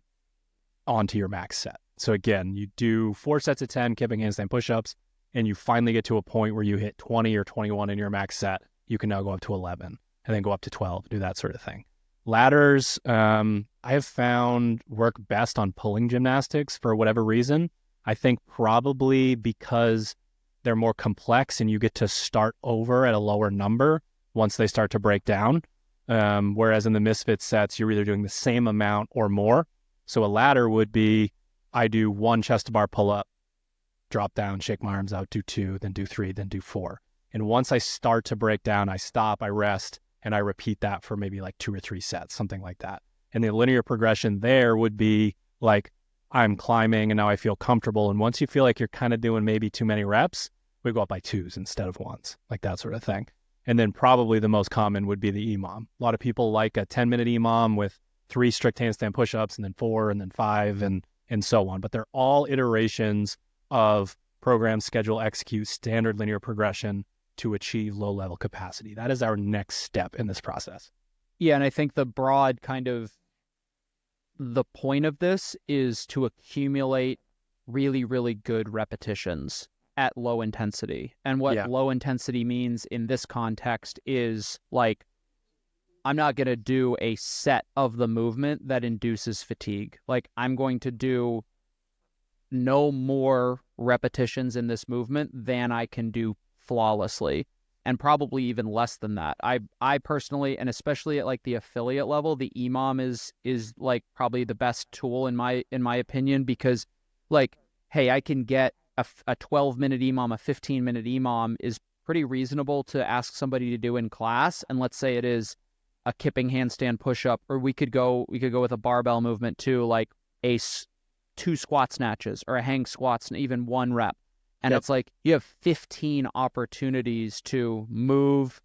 onto your max set. So again, you do 4 sets of 10 kipping handstand push-ups, and you finally get to a point where you hit 20 or 21 in your max set. You can now go up to 11 and then go up to 12, do that sort of thing. Ladders, I have found work best on pulling gymnastics for whatever reason. I think probably because they're more complex and you get to start over at a lower number once they start to break down. Whereas in the Misfit sets, you're either doing the same amount or more. So a ladder would be, I do 1 chest to bar pull up, drop down, shake my arms out, do 2, then do 3, then do 4. And once I start to break down, I stop, I rest, and I repeat that for maybe like 2 or 3 sets, something like that. And the linear progression there would be like, I'm climbing and now I feel comfortable. And once you feel like you're kind of doing maybe too many reps, we go up by 2s instead of 1s, like that sort of thing. And then probably the most common would be the EMOM. A lot of people like a 10-minute EMOM with 3 strict handstand push-ups and then 4 and then 5 and so on. But they're all iterations of program, schedule, execute, standard linear progression to achieve low-level capacity. That is our next step in this process. Yeah, and I think the broad kind of the point of this is to accumulate really, really good repetitions at low intensity. And what low intensity means in this context is like, I'm not going to do a set of the movement that induces fatigue. Like, I'm going to do no more repetitions in this movement than I can do flawlessly, and probably even less than that. I personally, and especially at like the affiliate level, the EMOM is like probably the best tool in my opinion, because like, hey, I can get a 12-minute EMOM, a 15-minute EMOM is pretty reasonable to ask somebody to do in class. And let's say it is a kipping handstand push-up, or we could go with a barbell movement too, like a 2 squat snatches or a hang squats and even 1 rep. And it's like you have 15 opportunities to move,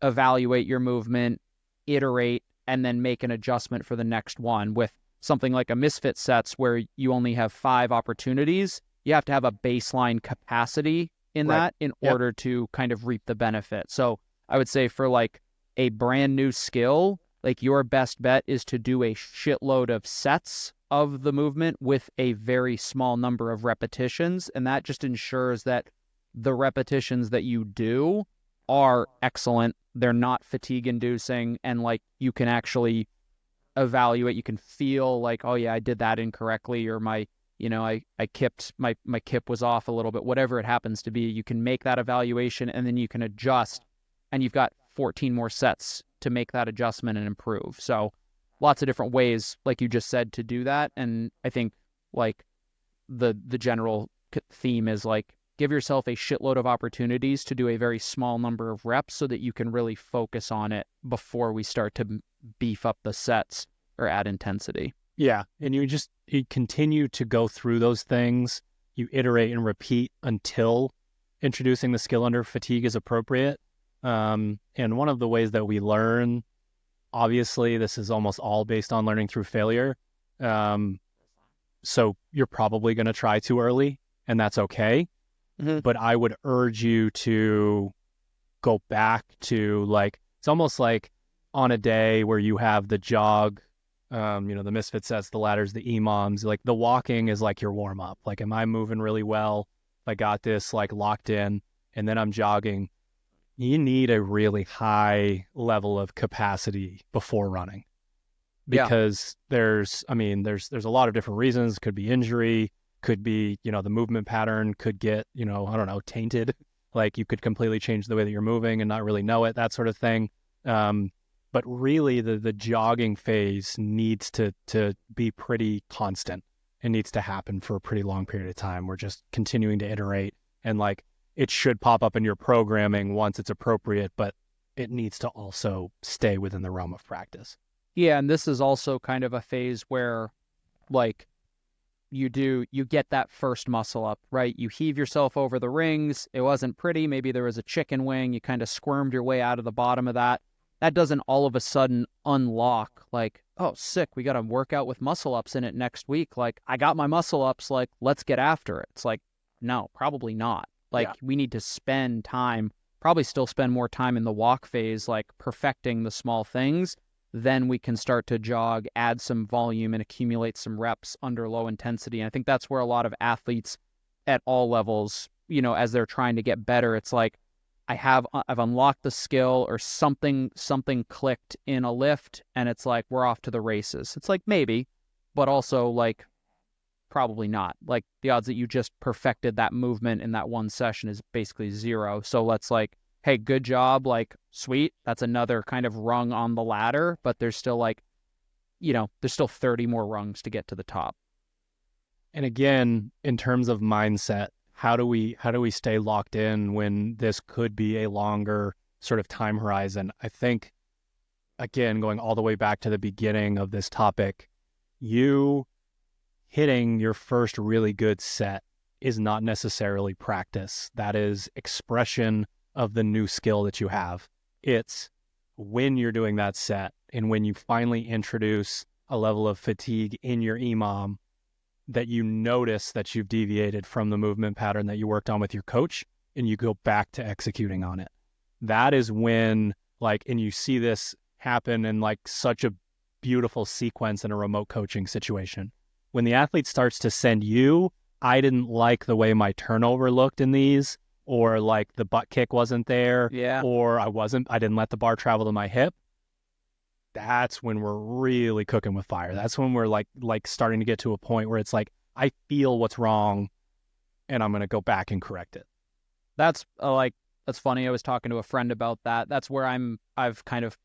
evaluate your movement, iterate, and then make an adjustment for the next one. With something like a Misfit sets where you only have 5 opportunities, you have to have a baseline capacity in that in order to kind of reap the benefit. So I would say for like a brand new skill, like your best bet is to do a shitload of sets of the movement with a very small number of repetitions. And that just ensures that the repetitions that you do are excellent. They're not fatigue inducing. And like, you can actually evaluate, you can feel like, oh yeah, I did that incorrectly, or my, I kipped, my kip was off a little bit, whatever it happens to be. You can make that evaluation and then you can adjust, and you've got 14 more sets to make that adjustment and improve. So lots of different ways, like you just said, to do that. And I think like the general theme is like, give yourself a shitload of opportunities to do a very small number of reps so that you can really focus on it before we start to beef up the sets or add intensity. Yeah. And you continue to go through those things. You iterate and repeat until introducing the skill under fatigue is appropriate. And one of the ways that we learn, obviously, this is almost all based on learning through failure. So you're probably going to try too early, and that's okay. Mm-hmm. But I would urge you to go back to like, it's almost like on a day where you have the jog, the Misfit sets, the ladders, the EMOMs, like the walking is like your warm up. Like, am I moving really well? I got this like locked in, and then I'm jogging. you need a really high level of capacity before running, because there's a lot of different reasons. Could be injury, could be, the movement pattern could get, I don't know, tainted. Like you could completely change the way that you're moving and not really know it, that sort of thing. But really the jogging phase needs to be pretty constant. It needs to happen for a pretty long period of time. We're just continuing to iterate, and like it should pop up in your programming once it's appropriate, but it needs to also stay within the realm of practice. Yeah, and this is also kind of a phase where like you get that first muscle up, right? You heave yourself over the rings. It wasn't pretty. Maybe there was a chicken wing. You kind of squirmed your way out of the bottom of that. That doesn't all of a sudden unlock like, oh, sick, we got a workout with muscle ups in it next week. Like, I got my muscle ups, like, let's get after it. It's like, no, probably not. Like, we need to spend time, probably still spend more time in the walk phase, like perfecting the small things. Then we can start to jog, add some volume, and accumulate some reps under low intensity. And I think that's where a lot of athletes at all levels, as they're trying to get better, it's like, I've unlocked the skill, or something clicked in a lift, and it's like, we're off to the races. It's like, maybe, but also like, probably not. Like, the odds that you just perfected that movement in that one session is basically zero. So let's like, hey, good job, like, sweet. That's another kind of rung on the ladder, but there's still like, there's still 30 more rungs to get to the top. And again, in terms of mindset, how do we stay locked in when this could be a longer sort of time horizon? I think, again, going all the way back to the beginning of this topic, you hitting your first really good set is not necessarily practice. That is expression of the new skill that you have. It's when you're doing that set and when you finally introduce a level of fatigue in your EMOM, that you notice that you've deviated from the movement pattern that you worked on with your coach, and you go back to executing on it. That is when, like, and you see this happen in like such a beautiful sequence in a remote coaching situation. When the athlete starts to send you, I didn't like the way my turnover looked in these, or like the butt kick wasn't there, or I didn't let the bar travel to my hip. That's when we're really cooking with fire. That's when we're like starting to get to a point where it's like, I feel what's wrong and I'm going to go back and correct it. That's that's funny. I was talking to a friend about that. That's where I've kind of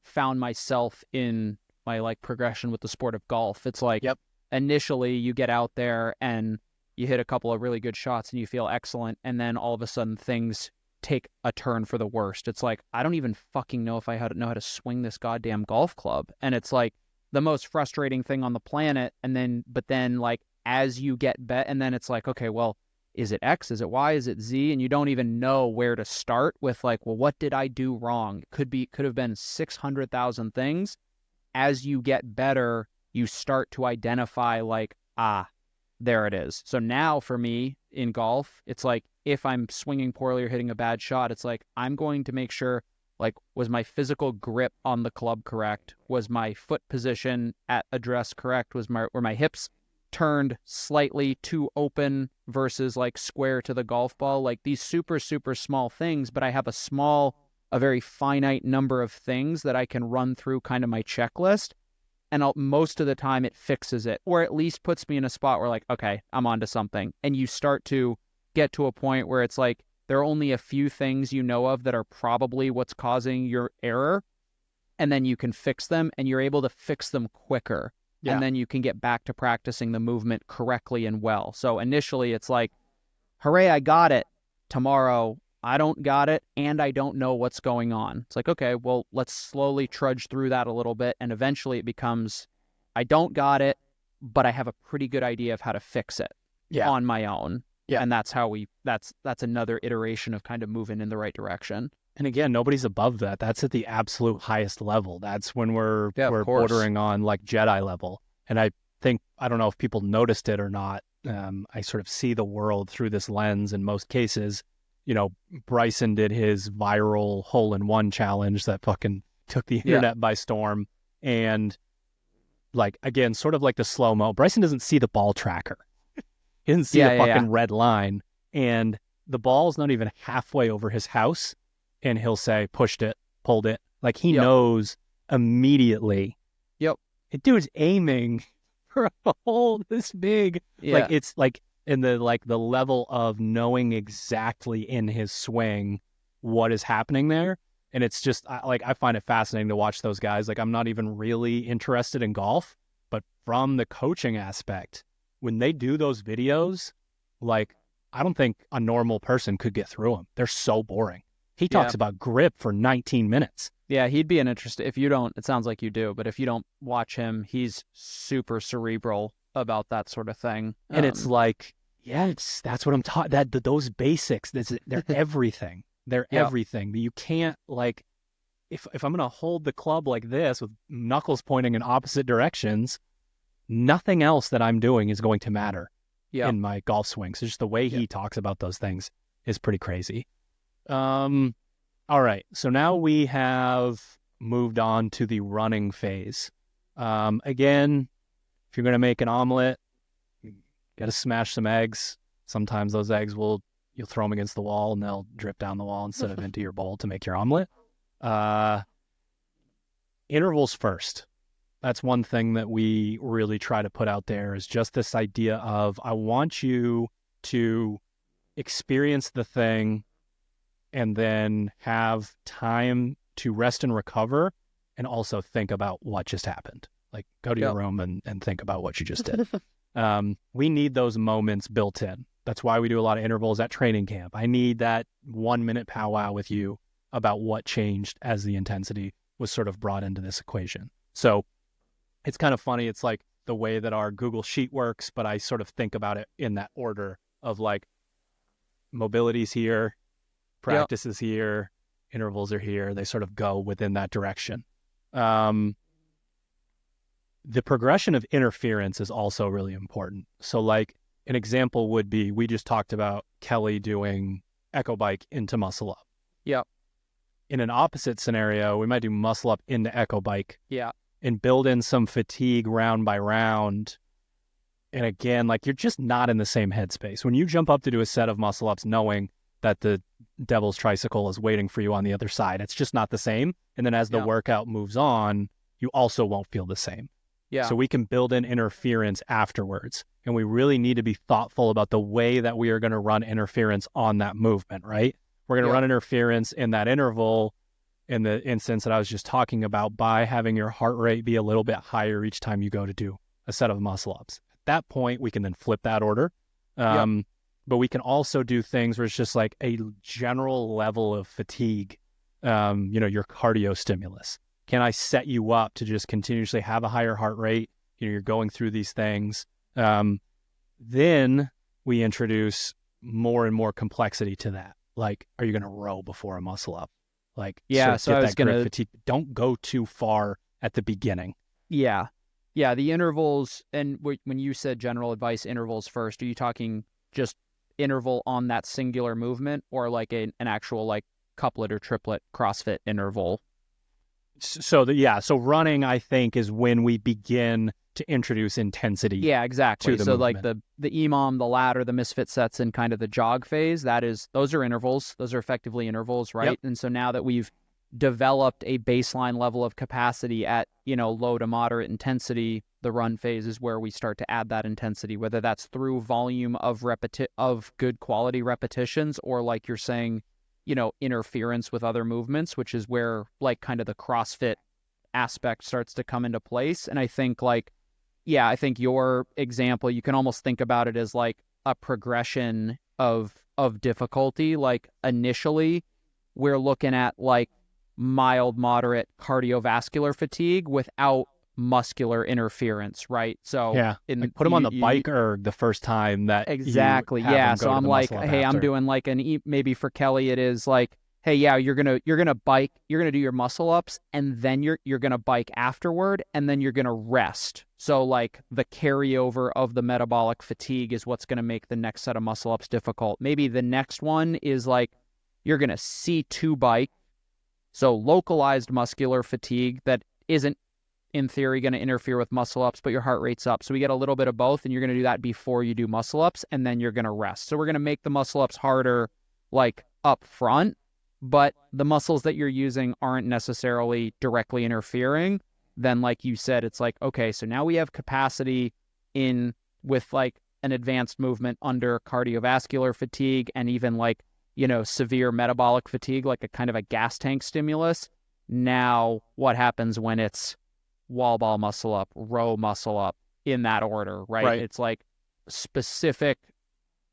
found myself in my like progression with the sport of golf. It's like, initially you get out there and you hit a couple of really good shots and you feel excellent. And then all of a sudden things take a turn for the worst. It's like, I don't even fucking know if I know how to swing this goddamn golf club. And it's like the most frustrating thing on the planet. But then like, as you get and then it's like, okay, well, is it X? Is it Y? Is it Z? And you don't even know where to start with like, well, what did I do wrong? Could have been 600,000 things. As you get better, you start to identify like, there it is. So now for me in golf, it's like, if I'm swinging poorly or hitting a bad shot, it's like, I'm going to make sure, like, was my physical grip on the club correct? Was my foot position at address correct? Were my hips turned slightly too open versus like square to the golf ball? Like these super, super small things, but I have a very finite number of things that I can run through kind of my checklist. And most of the time it fixes it, or at least puts me in a spot where like, okay, I'm onto something. And you start to get to a point where it's like, there are only a few things you know of that are probably what's causing your error. And then you can fix them, and you're able to fix them quicker. Yeah. And then you can get back to practicing the movement correctly and well. So initially it's like, hooray, I got it. Tomorrow, I don't got it, and I don't know what's going on. It's like, okay, well, let's slowly trudge through that a little bit, and eventually it becomes, I don't got it, but I have a pretty good idea of how to fix it on my own. Yeah. And that's how that's another iteration of kind of moving in the right direction. And again, nobody's above that. That's at the absolute highest level. That's when we're bordering on like Jedi level. And I think, I don't know if people noticed it or not, I sort of see the world through this lens in most cases. Bryson did his viral hole-in-one challenge that fucking took the internet by storm. And like, again, sort of like the slow-mo, Bryson doesn't see the ball tracker. He didn't see a fucking red line. And the ball's not even halfway over his house. and he'll say, pushed it, pulled it. Like he Yep. knows immediately. Yep. The dude's aiming for a hole this big. Yeah. Like it's like in the level of knowing exactly in his swing what is happening there. And it's just I find it fascinating to watch those guys. Like I'm not even really interested in golf, but from the coaching aspect, when they do those videos, like I don't think a normal person could get through them. They're so boring. He talks about grip for 19 minutes. Yeah, he'd be an interest. If you don't, it sounds like you do, but if you don't watch him, he's super cerebral about that sort of thing. And it's like, yes, that's what I'm talking. Those basics, they're everything. They're everything. You can't like, if I'm going to hold the club like this with knuckles pointing in opposite directions, nothing else that I'm doing is going to matter in my golf swing. So just the way he talks about those things is pretty crazy. All right. So now we have moved on to the running phase. Again, if you're going to make an omelet, you got to smash some eggs. Sometimes those eggs you'll throw them against the wall and they'll drip down the wall instead of into your bowl to make your omelet. Intervals first. That's one thing that we really try to put out there is just this idea of, I want you to experience the thing and then have time to rest and recover and also think about what just happened. Like go to your room and think about what you just did. We need those moments built in. That's why we do a lot of intervals at training camp. I need that 1 minute powwow with you about what changed as the intensity was sort of brought into this equation. So it's kind of funny. It's like the way that our Google Sheet works, but I sort of think about it in that order of like mobility's here, practice is here, intervals are here. They sort of go within that direction. The progression of interference is also really important. So like an example would be, we just talked about Kelly doing echo bike into muscle up. Yep. In an opposite scenario, we might do muscle up into echo bike. Yeah. And build in some fatigue round by round. And again, like you're just not in the same headspace. When you jump up to do a set of muscle ups knowing that the devil's tricycle is waiting for you on the other side, it's just not the same. And then as the workout moves on, you also won't feel the same. Yeah. So we can build in interference afterwards. And we really need to be thoughtful about the way that we are going to run interference on that movement, right? We're going to run interference in that interval in the instance that I was just talking about by having your heart rate be a little bit higher each time you go to do a set of muscle ups. At that point, we can then flip that order. But we can also do things where it's just like a general level of fatigue, your cardio stimulus. Can I set you up to just continuously have a higher heart rate? You're going through these things. Then we introduce more and more complexity to that. Like, are you going to row before a muscle up? Like, so I was gonna fatigue. Don't go too far at the beginning. Yeah. The intervals, and when you said general advice, intervals first, are you talking just interval on that singular movement, or like an actual like couplet or triplet CrossFit interval? So running, I think, is when we begin to introduce intensity. Yeah, exactly. To the so movement. Like the EMOM, the ladder, the Misfit sets, and kind of the jog phase, those are intervals. Those are effectively intervals, right? Yep. And so now that we've developed a baseline level of capacity at, low to moderate intensity, the run phase is where we start to add that intensity, whether that's through volume of good quality repetitions, or like you're saying, interference with other movements, which is where like kind of the CrossFit aspect starts to come into place. And I think I think your example, you can almost think about it as like a progression of difficulty. Like initially we're looking at like mild, moderate cardiovascular fatigue without muscular interference, right? So put them on the bike erg the first time that exactly. So I'm like, hey, I'm doing like maybe for Kelly it is like, hey, you're gonna bike, you're gonna do your muscle ups, and then you're gonna bike afterward, and then you're gonna rest. So like the carryover of the metabolic fatigue is what's gonna make the next set of muscle ups difficult. Maybe the next one is like you're gonna C2 bike, so localized muscular fatigue that isn't in theory going to interfere with muscle ups, but your heart rate's up. So we get a little bit of both, and you're going to do that before you do muscle ups, and then you're going to rest. So we're going to make the muscle ups harder, like up front, but the muscles that you're using aren't necessarily directly interfering, then like you said, it's like, okay, so now we have capacity in with like an advanced movement under cardiovascular fatigue and even like, severe metabolic fatigue, like a kind of a gas tank stimulus. Now what happens when it's wall ball muscle up, row muscle up, in that order, right? Right. It's like specific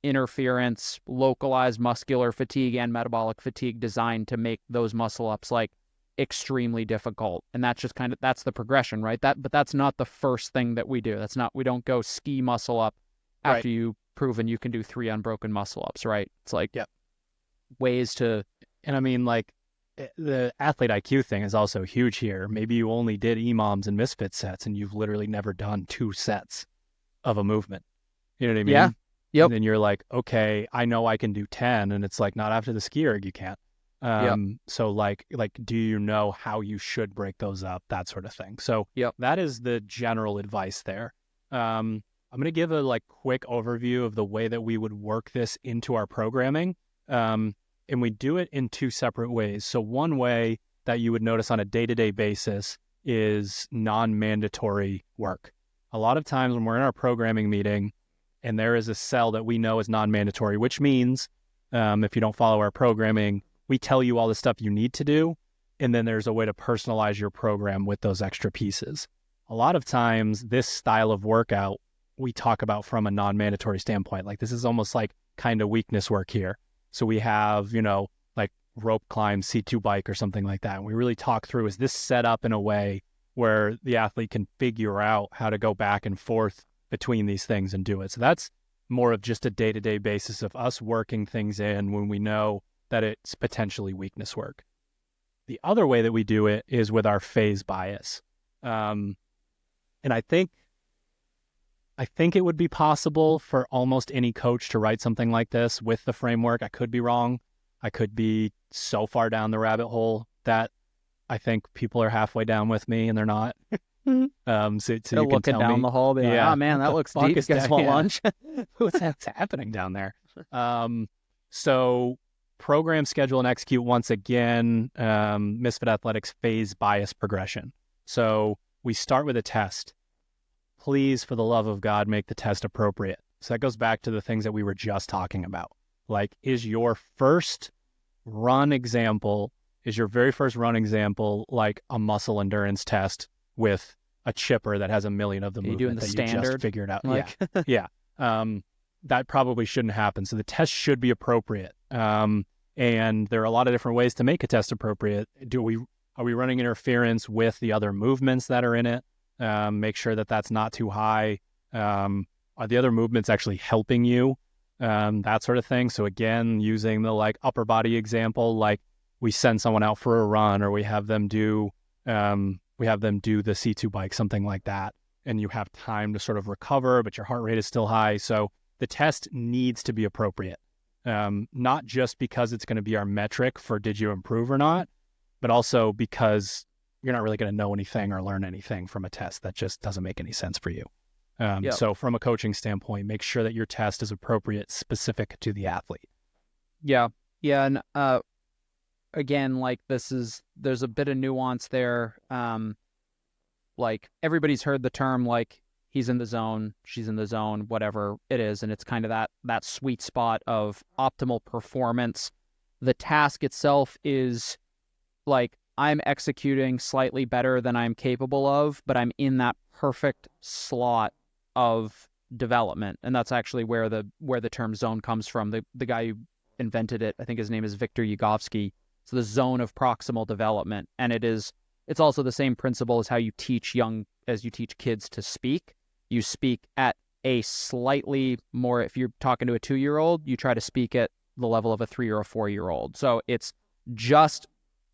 interference, localized muscular fatigue and metabolic fatigue designed to make those muscle ups like extremely difficult. And that's just that's the progression, right? But that's not the first thing that we do. We don't go ski muscle up after you've proven you can do 3 unbroken muscle ups, right? It's like ways to. And I mean, like, the athlete IQ thing is also huge here. Maybe you only did EMOMs and Misfit sets and you've literally never done 2 sets of a movement. You know what I mean? Yeah. Yep. And then you're like, okay, I know I can do 10. And it's like, not after the ski erg, you can't. So like, do you know how you should break those up? That sort of thing. So that is the general advice there. I'm going to give a quick overview of the way that we would work this into our programming. And we do it in 2 separate ways. So one way that you would notice on a day-to-day basis is non-mandatory work. A lot of times when we're in our programming meeting and there is a cell that we know is non-mandatory, which means if you don't follow our programming, we tell you all the stuff you need to do, and then there's a way to personalize your program with those extra pieces. A lot of times this style of workout we talk about from a non-mandatory standpoint. Like, this is almost like kind of weakness work here. So we have, like rope climb, C2 bike or something like that. And we really talk through, is this set up in a way where the athlete can figure out how to go back and forth between these things and do it. So that's more of just a day-to-day basis of us working things in when we know that it's potentially weakness work. The other way that we do it is with our phase bias. And I think it would be possible for almost any coach to write something like this with the framework. I could be wrong. I could be so far down the rabbit hole that I think people are halfway down with me and they're not. So you can looking tell down me, the hole, be like, oh man, that looks deep. You guys want lunch? What's happening down there? So program, schedule, and execute, once again, Misfit Athletics phase bias progression. So we start with a test. Please, for the love of God, make the test appropriate. So that goes back to the things that we were just talking about. Like, is your very first run example like a muscle endurance test with a chipper that has a million of the movement that you just figured out? Yeah. That probably shouldn't happen. So the test should be appropriate. And there are a lot of different ways to make a test appropriate. Are we running interference with the other movements that are in it? Make sure that that's not too high. Are the other movements actually helping you? That sort of thing. So again, using the upper body example, like we send someone out for a run, or we have them do the C2 bike, something like that, and you have time to sort of recover, but your heart rate is still high. So the test needs to be appropriate, not just because it's going to be our metric for did you improve or not, but also because you're not really going to know anything or learn anything from a test that just doesn't make any sense for you. So from a coaching standpoint, make sure that your test is appropriate, specific to the athlete. Yeah. And again, there's a bit of nuance there. Like, everybody's heard the term, like, he's in the zone, she's in the zone, whatever it is. And it's kind of that sweet spot of optimal performance. The task itself is like, I'm executing slightly better than I'm capable of, but I'm in that perfect slot of development. And that's actually where the term zone comes from. The guy who invented it, I think his name is Victor Yudkowsky. It's the zone of proximal development. And it's also the same principle as how you teach kids to speak. You speak at a slightly more, if you're talking to a 2-year-old, you try to speak at the level of a 3 or a 4-year-old. So it's just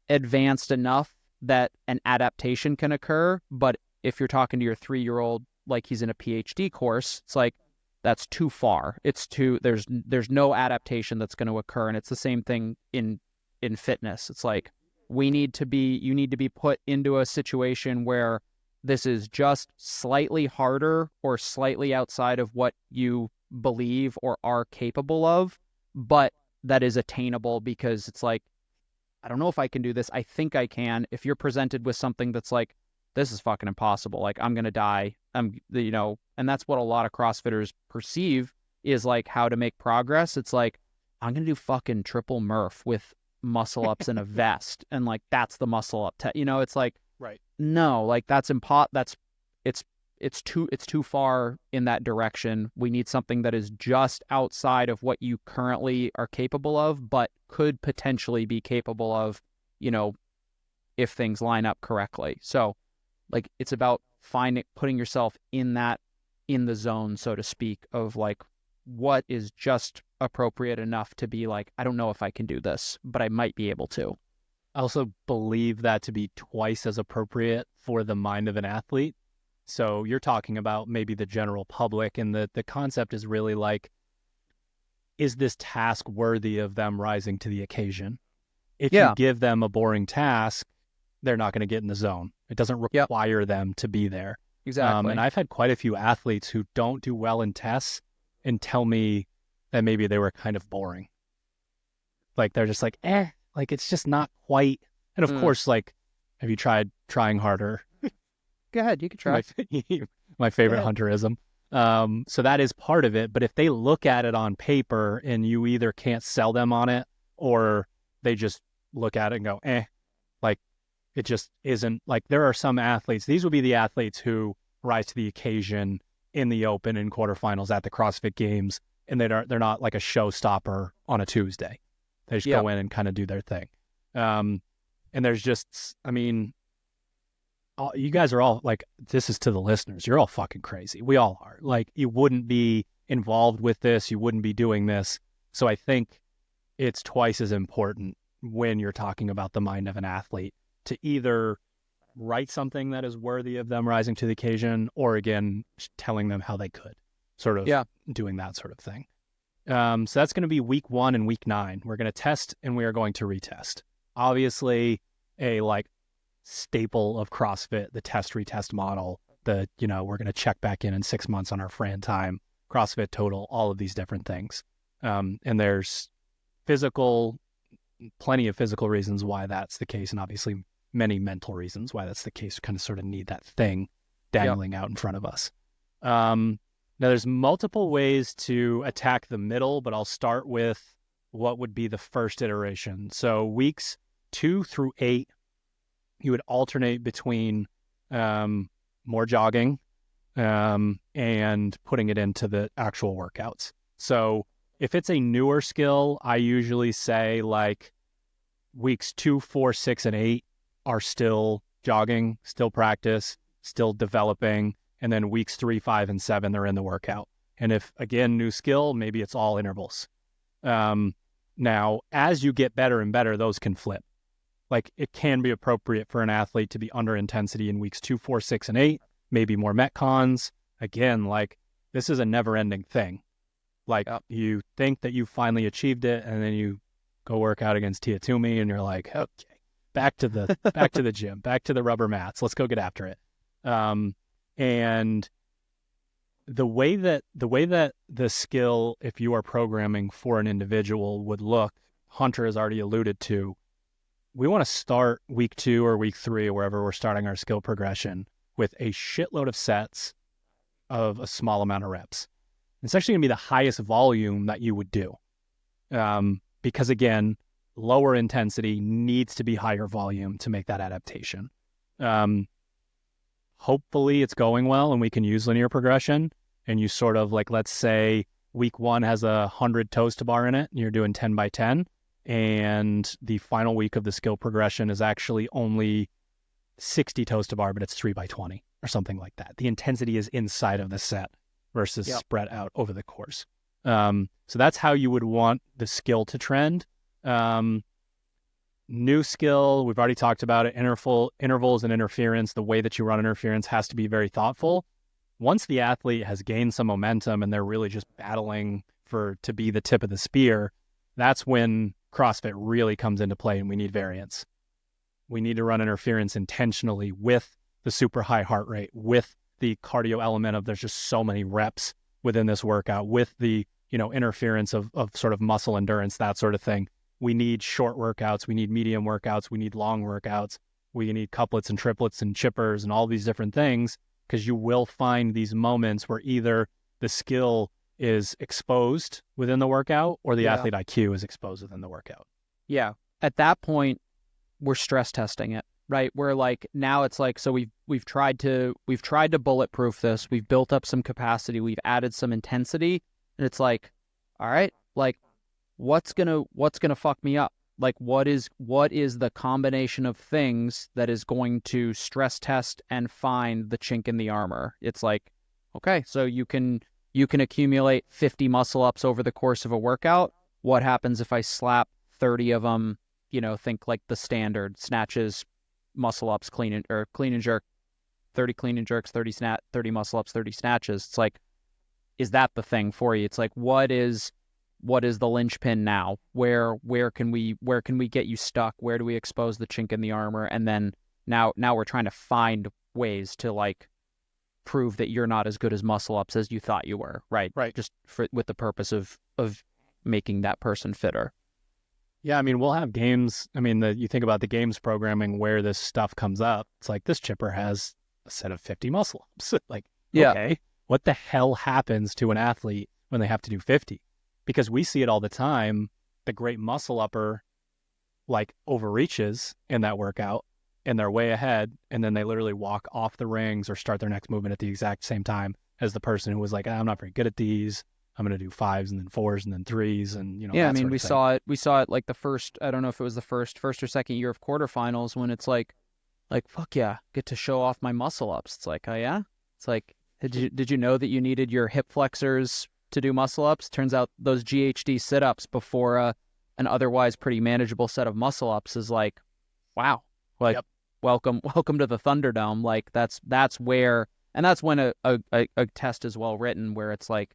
advanced enough that an adaptation can occur. But if you're talking to your 3-year-old like he's in a PhD course, it's like, that's too far. There's no adaptation that's going to occur. And it's the same thing in fitness. It's like, you need to be put into a situation where this is just slightly harder or slightly outside of what you believe or are capable of, but that is attainable, because it's like, I don't know if I can do this. I think I can. If you're presented with something that's like, this is fucking impossible. Like, I'm going to die. And that's what a lot of CrossFitters perceive is like how to make progress. It's like, I'm going to do fucking triple Murph with muscle ups in a vest. And like, that's the muscle up. It's like, Right. no, like it's too far in that direction. We need something that is just outside of what you currently are capable of, but could potentially be capable of, if things line up correctly. So like, it's about putting yourself in the zone, so to speak, of like, what is just appropriate enough to be like, I don't know if I can do this, but I might be able to. I also believe that to be twice as appropriate for the mind of an athlete. So you're talking about maybe the general public, and the concept is really like, is this task worthy of them rising to the occasion? If you give them a boring task, they're not going to get in the zone. It doesn't require them to be there. Exactly. And I've had quite a few athletes who don't do well in tests and tell me that maybe they were kind of boring. Like, they're just like, like, it's just not quite. And of course, like, have you tried trying harder? Go ahead, you can try. My favorite hunterism. So that is part of it. But if they look at it on paper and you either can't sell them on it, or they just look at it and go, like, it just isn't. Like, there are some athletes, these would be the athletes who rise to the occasion in the open and quarterfinals at the CrossFit Games, and they're not like a showstopper on a Tuesday. They just go in and kind of do their thing. And there's just, I mean, you guys are all like, this is to the listeners, you're all fucking crazy. We all are. Like, you wouldn't be involved with this, you wouldn't be doing this. So I think it's twice as important when you're talking about the mind of an athlete to either write something that is worthy of them rising to the occasion, or again, telling them how they could, sort of doing that sort of thing. So that's going to be week 1 and week 9. We're going to test and we are going to retest. Obviously, a like staple of CrossFit, the test retest model, we're going to check back in 6 months on our Fran time, CrossFit total, all of these different things. And there's plenty of physical reasons why that's the case, and obviously many mental reasons why that's the case. We kind of sort of need that thing dangling out in front of us. Now, there's multiple ways to attack the middle, but I'll start with what would be the first iteration. So weeks 2 through 8, you would alternate between more jogging and putting it into the actual workouts. So if it's a newer skill, I usually say like weeks 2, 4, 6, and 8 are still jogging, still practice, still developing. And then weeks 3, 5, and 7, they're in the workout. And if, again, new skill, maybe it's all intervals. Now, as you get better and better, those can flip. Like, it can be appropriate for an athlete to be under intensity in weeks 2, 4, 6, and 8, maybe more Metcons. Again, like, this is a never-ending thing. Like, you think that you finally achieved it, and then you go work out against Tia Toomey, and you're like, okay, back to the gym, back to the rubber mats. Let's go get after it. And the way that the skill, if you are programming for an individual, would look, Hunter has already alluded to, we want to start week 2 or week 3 or wherever we're starting our skill progression with a shitload of sets of a small amount of reps. It's actually going to be the highest volume that you would do. Because again, lower intensity needs to be higher volume to make that adaptation. Hopefully it's going well and we can use linear progression, and you sort of like, let's say week 1 has 100 toes to bar in it and you're doing 10 by 10, and the final week of the skill progression is actually only 60 toes to bar, but it's 3 by 20 or something like that. The intensity is inside of the set versus spread out over the course. So that's how you would want the skill to trend. New skill, we've already talked about it, intervals and interference. The way that you run interference has to be very thoughtful. Once the athlete has gained some momentum and they're really just battling to be the tip of the spear, that's when CrossFit really comes into play and we need variance. We need to run interference intentionally with the super high heart rate, with the cardio element of there's just so many reps within this workout, with the interference of sort of muscle endurance, that sort of thing. we need short workouts, we need medium workouts, we need long workouts, we need couplets and triplets and chippers and all these different things, because you will find these moments where either the skill is exposed within the workout or the athlete IQ is exposed within the workout. Yeah. At that point, we're stress testing it, right? We're like, now it's like, so we've tried to bulletproof this. We've built up some capacity. We've added some intensity, and it's like, all right, like what's gonna fuck me up? Like what is the combination of things that is going to stress test and find the chink in the armor? It's like, okay, so you can accumulate 50 muscle ups over the course of a workout. What happens if I slap 30 of them, think like the standard snatches, muscle ups, clean and jerk, 30 clean and jerks, 30 muscle ups, 30 snatches. It's like, is that the thing for you? It's like, what is the linchpin now? Where can we get you stuck? Where do we expose the chink in the armor? And then now we're trying to find ways to like prove that you're not as good as muscle ups as you thought you were, right? Right. Just with the purpose of making that person fitter. Yeah, I mean, we'll have games. I mean, you think about the games programming where this stuff comes up. It's like, this chipper has a set of 50 muscle ups. Like, okay, what the hell happens to an athlete when they have to do 50? Because we see it all the time. The great muscle upper like overreaches in that workout and they're way ahead, and then they literally walk off the rings or start their next movement at the exact same time as the person who was like, I'm not very good at these. I'm going to do 5s and then 4s and then 3s and yeah. I mean, we saw it like the first. I don't know if it was the first or second year of quarterfinals when it's like fuck yeah, get to show off my muscle ups. It's like, oh yeah. It's like, did you know that you needed your hip flexors to do muscle ups? Turns out those GHD sit ups before an otherwise pretty manageable set of muscle ups is like, wow, like welcome to the Thunderdome. Like that's where, and that's when a test is well written, where it's like,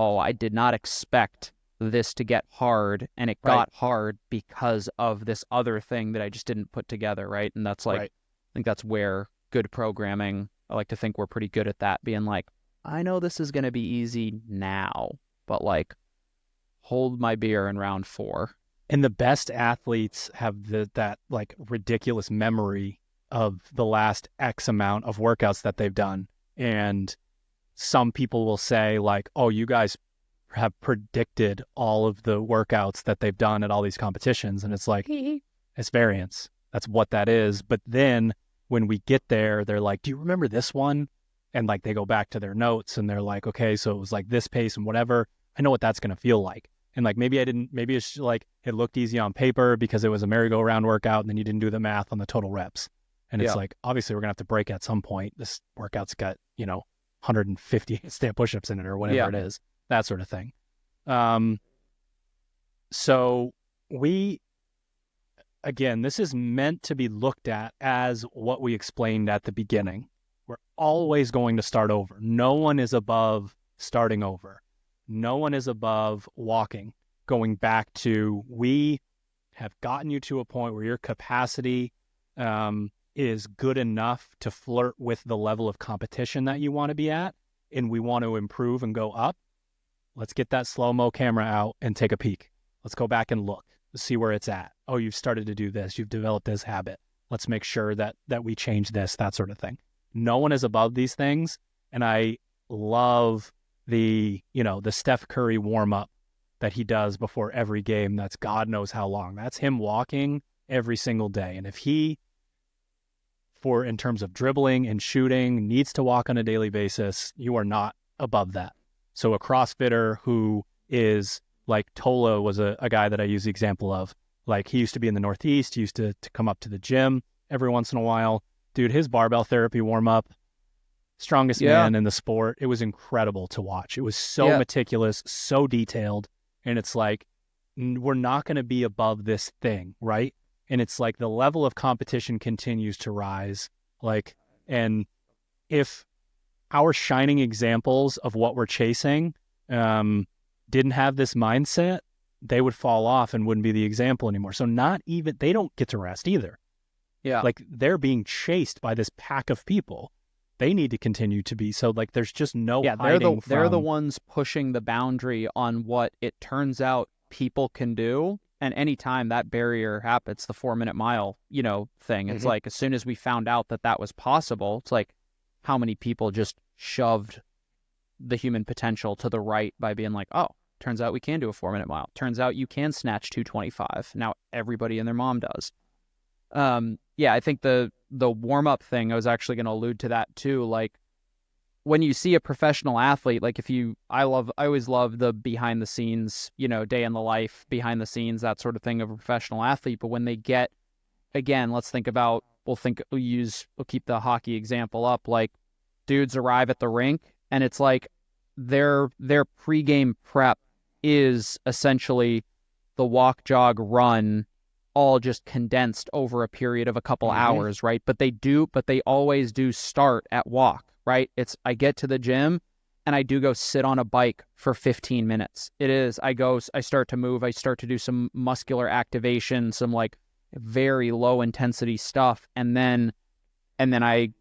oh, I did not expect this to get hard, and it got hard because of this other thing that I just didn't put together, right? And that's like, I think that's where good programming, I like to think we're pretty good at that, being like, I know this is going to be easy now, but like, hold my beer in round 4. And the best athletes have that like ridiculous memory of the last X amount of workouts that they've done. And some people will say like, oh, you guys have predicted all of the workouts that they've done at all these competitions. And it's like, it's variance. That's what that is. But then when we get there, they're like, do you remember this one? And like, they go back to their notes and they're like, okay, so it was like this pace and whatever. I know what that's going to feel like. And like, maybe it's like, it looked easy on paper because it was a merry-go-round workout and then you didn't do the math on the total reps. And it's like, obviously we're gonna have to break at some point. This workout's got, 150 stand push-ups in it or whatever it is, that sort of thing. So this is meant to be looked at as what we explained at the beginning. We're always going to start over. No one is above starting over. No one is above walking, going back to, we have gotten you to a point where your capacity is good enough to flirt with the level of competition that you want to be at, and we want to improve and go up. Let's get that slow-mo camera out and take a peek. Let's go back and look, see where it's at. Oh, you've started to do this. You've developed this habit. Let's make sure that we change this, that sort of thing. No one is above these things, and I love the Steph Curry warm-up that he does before every game. That's God knows how long. That's him walking every single day. And if he, in terms of dribbling and shooting, needs to walk on a daily basis, you are not above that. So a CrossFitter who is like, Tola was a guy that I use the example of. Like, he used to be in the Northeast. He used to come up to the gym every once in a while. Dude, his barbell therapy warm-up, strongest man in the sport. It was incredible to watch. It was so meticulous, so detailed. And it's like, we're not going to be above this thing, right? And it's like, the level of competition continues to rise. Like, and if our shining examples of what we're chasing didn't have this mindset, they would fall off and wouldn't be the example anymore. So they don't get to rest either. Yeah. Like, they're being chased by this pack of people. They need to continue to be. So like, there's just no hiding from... They're the ones pushing the boundary on what it turns out people can do. And anytime that barrier happens, the 4-minute mile, thing, it's like, as soon as we found out that was possible, it's like, how many people just shoved the human potential to the right by being like, oh, turns out we can do a 4-minute mile. Turns out you can snatch 225. Now everybody and their mom does. Yeah, I think the warm-up thing, I was actually going to allude to that too. Like, when you see a professional athlete, like I always love the behind the scenes, day in the life, behind the scenes, that sort of thing of a professional athlete. But when they get, again, let's think about, we'll keep the hockey example up. Like, dudes arrive at the rink and it's like their pregame prep is essentially the walk, jog, run, all just condensed over a period of a couple hours, right? But they always do start at walk, right? I get to the gym and I do go sit on a bike for 15 minutes. I start to move, I start to do some muscular activation, some like very low intensity stuff. And then I,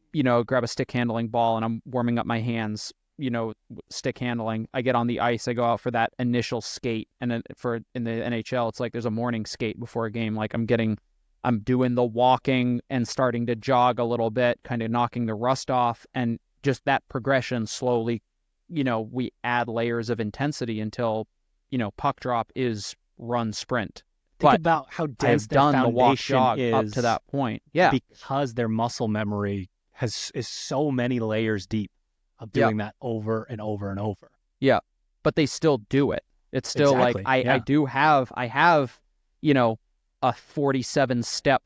grab a stick handling ball and I'm warming up my hands, stick handling. I get on the ice, I go out for that initial skate. And then in the NHL, it's like there's a morning skate before a game. Like I'm doing the walking and starting to jog a little bit, kind of knocking the rust off. And just that progression slowly, we add layers of intensity until, puck drop is run sprint. Think about how dense their foundation the walk jog is up to that point. Yeah. Because their muscle memory is so many layers deep of doing that over and over and over. Yeah. But they still do it. It's still exactly. like, I have, a 47 step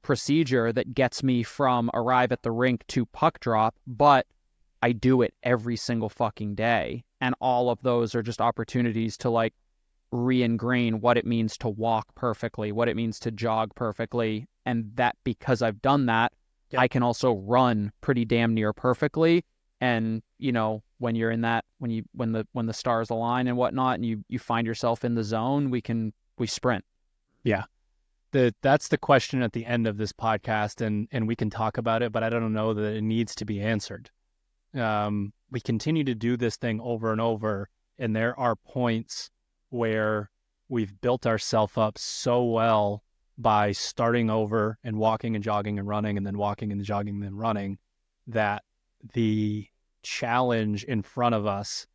procedure that gets me from arrive at the rink to puck drop, but I do it every single fucking day. And all of those are just opportunities to like re-ingrain what it means to walk perfectly, what it means to jog perfectly. And that, because I've done that, I can also run pretty damn near perfectly. And, when you're in that, when the stars align and whatnot, and you find yourself in the zone, we sprint. Yeah. That's the question at the end of this podcast, and we can talk about it, but I don't know that it needs to be answered. We continue to do this thing over and over, and there are points where we've built ourselves up so well by starting over and walking and jogging and running and then walking and jogging and then running, that the challenge in front of us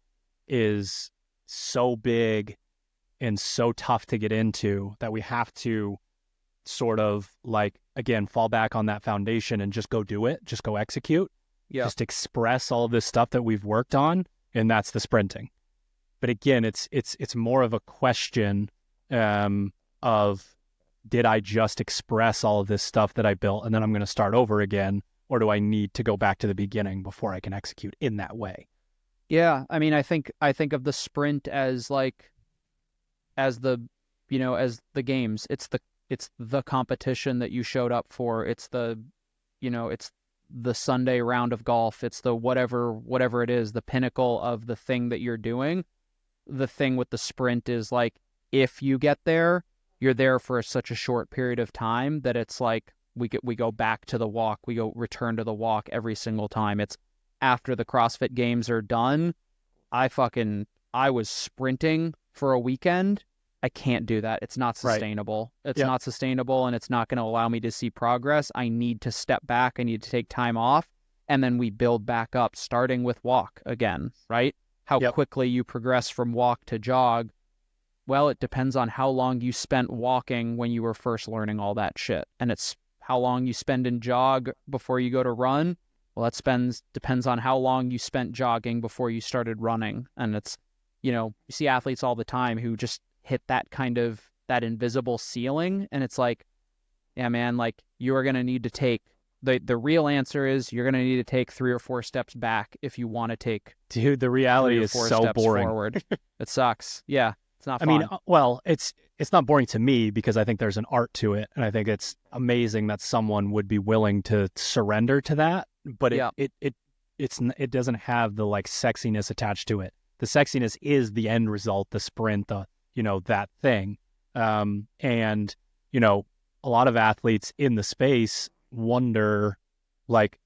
is so big and so tough to get into that we have to sort of like, again, fall back on that foundation and just go do it, just go execute, just express all of this stuff that we've worked on, and that's the sprinting. But again, it's more of a question of, did I just express all of this stuff that I built and then I'm going to start over again, or do I need to go back to the beginning before I can execute in that way? Yeah, I mean, I think of the sprint as like, as the games. It's the competition that you showed up for. It's the Sunday round of golf. It's the whatever it is, the pinnacle of the thing that you're doing. The thing with the sprint is like, if you get there, you're there for such a short period of time that it's like we go back to the walk. We go return to the walk every single time. It's after the CrossFit games are done. I was sprinting for a weekend. I can't do that. It's not sustainable. Right. It's not sustainable, and it's not going to allow me to see progress. I need to step back. I need to take time off, and then we build back up, starting with walk again, right? How quickly you progress from walk to jog. Well, it depends on how long you spent walking when you were first learning all that shit. And it's how long you spend in jog before you go to run. Well, that depends on how long you spent jogging before you started running. And it's, you see athletes all the time who just hit that invisible ceiling. And it's like, yeah, man, like, you are going to need to take, the real answer is you're going to need to take 3 or 4 steps back if you want to take. Dude, the reality is so boring. Forward. It sucks. Yeah. It's not fun. I mean, well, it's not boring to me because I think there's an art to it. And I think it's amazing that someone would be willing to surrender to that. But it doesn't have the like sexiness attached to it. The sexiness is the end result, the sprint, that thing. And, a lot of athletes in the space wonder, like,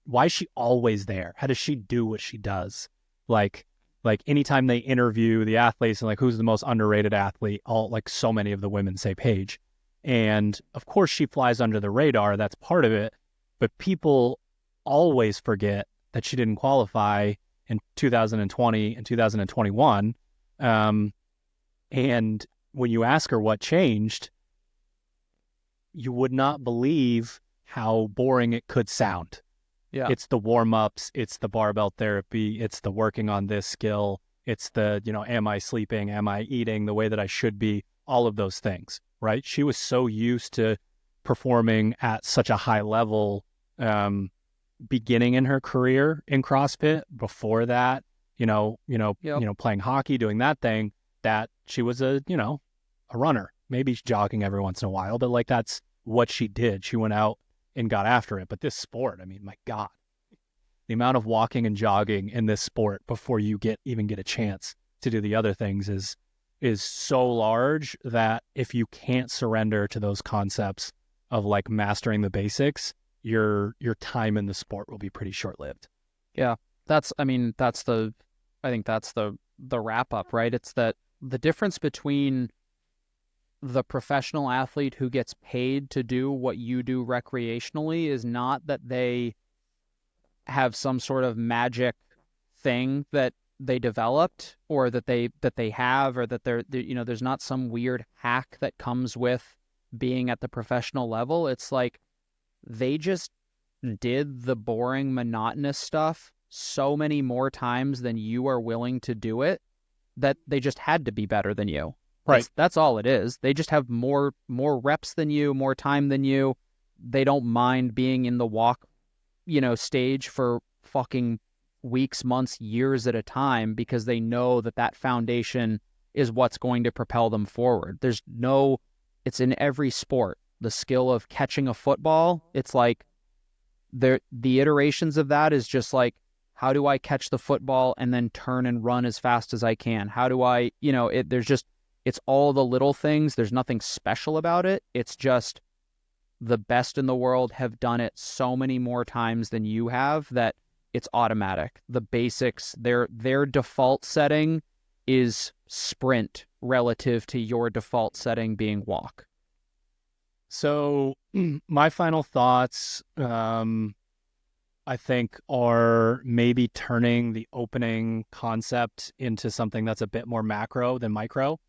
why is she always there? How does she do what she does? Like, like anytime they interview the athletes and like who's the most underrated athlete, all like so many of the women say Paige. And of course she flies under the radar. That's part of it. But people always forget that she didn't qualify in 2020 and 2021. And when you ask her what changed, you would not believe how boring it could sound. Yeah. It's the warm-ups, it's the barbell therapy, it's the working on this skill, it's the, am I sleeping, am I eating the way that I should be, all of those things, right? She was so used to performing at such a high level beginning in her career in CrossFit. Before that, playing hockey, doing that thing, that she was a runner, maybe jogging every once in a while, but like that's what she did. She went out and got after it. But this sport, I mean, my God, the amount of walking and jogging in this sport before you even get a chance to do the other things is so large that if you can't surrender to those concepts of like mastering the basics, your time in the sport will be pretty short-lived. Yeah. I think that's the wrap up, right? It's that the difference between the professional athlete who gets paid to do what you do recreationally is not that they have some sort of magic thing that they developed or that they have, or that there's not some weird hack that comes with being at the professional level. It's like they just did the boring, monotonous stuff so many more times than you are willing to do it, that they just had to be better than you. Right. That's all it is. They just have more reps than you, more time than you. They don't mind being in the walk, stage for fucking weeks, months, years at a time, because they know that foundation is what's going to propel them forward. It's in every sport. The skill of catching a football, it's like the iterations of that is just like, how do I catch the football and then turn and run as fast as I can? How do I, it's all the little things. There's nothing special about it. It's just the best in the world have done it so many more times than you have that it's automatic. The basics, their default setting is sprint relative to your default setting being walk. So my final thoughts, I think, are maybe turning the opening concept into something that's a bit more macro than micro.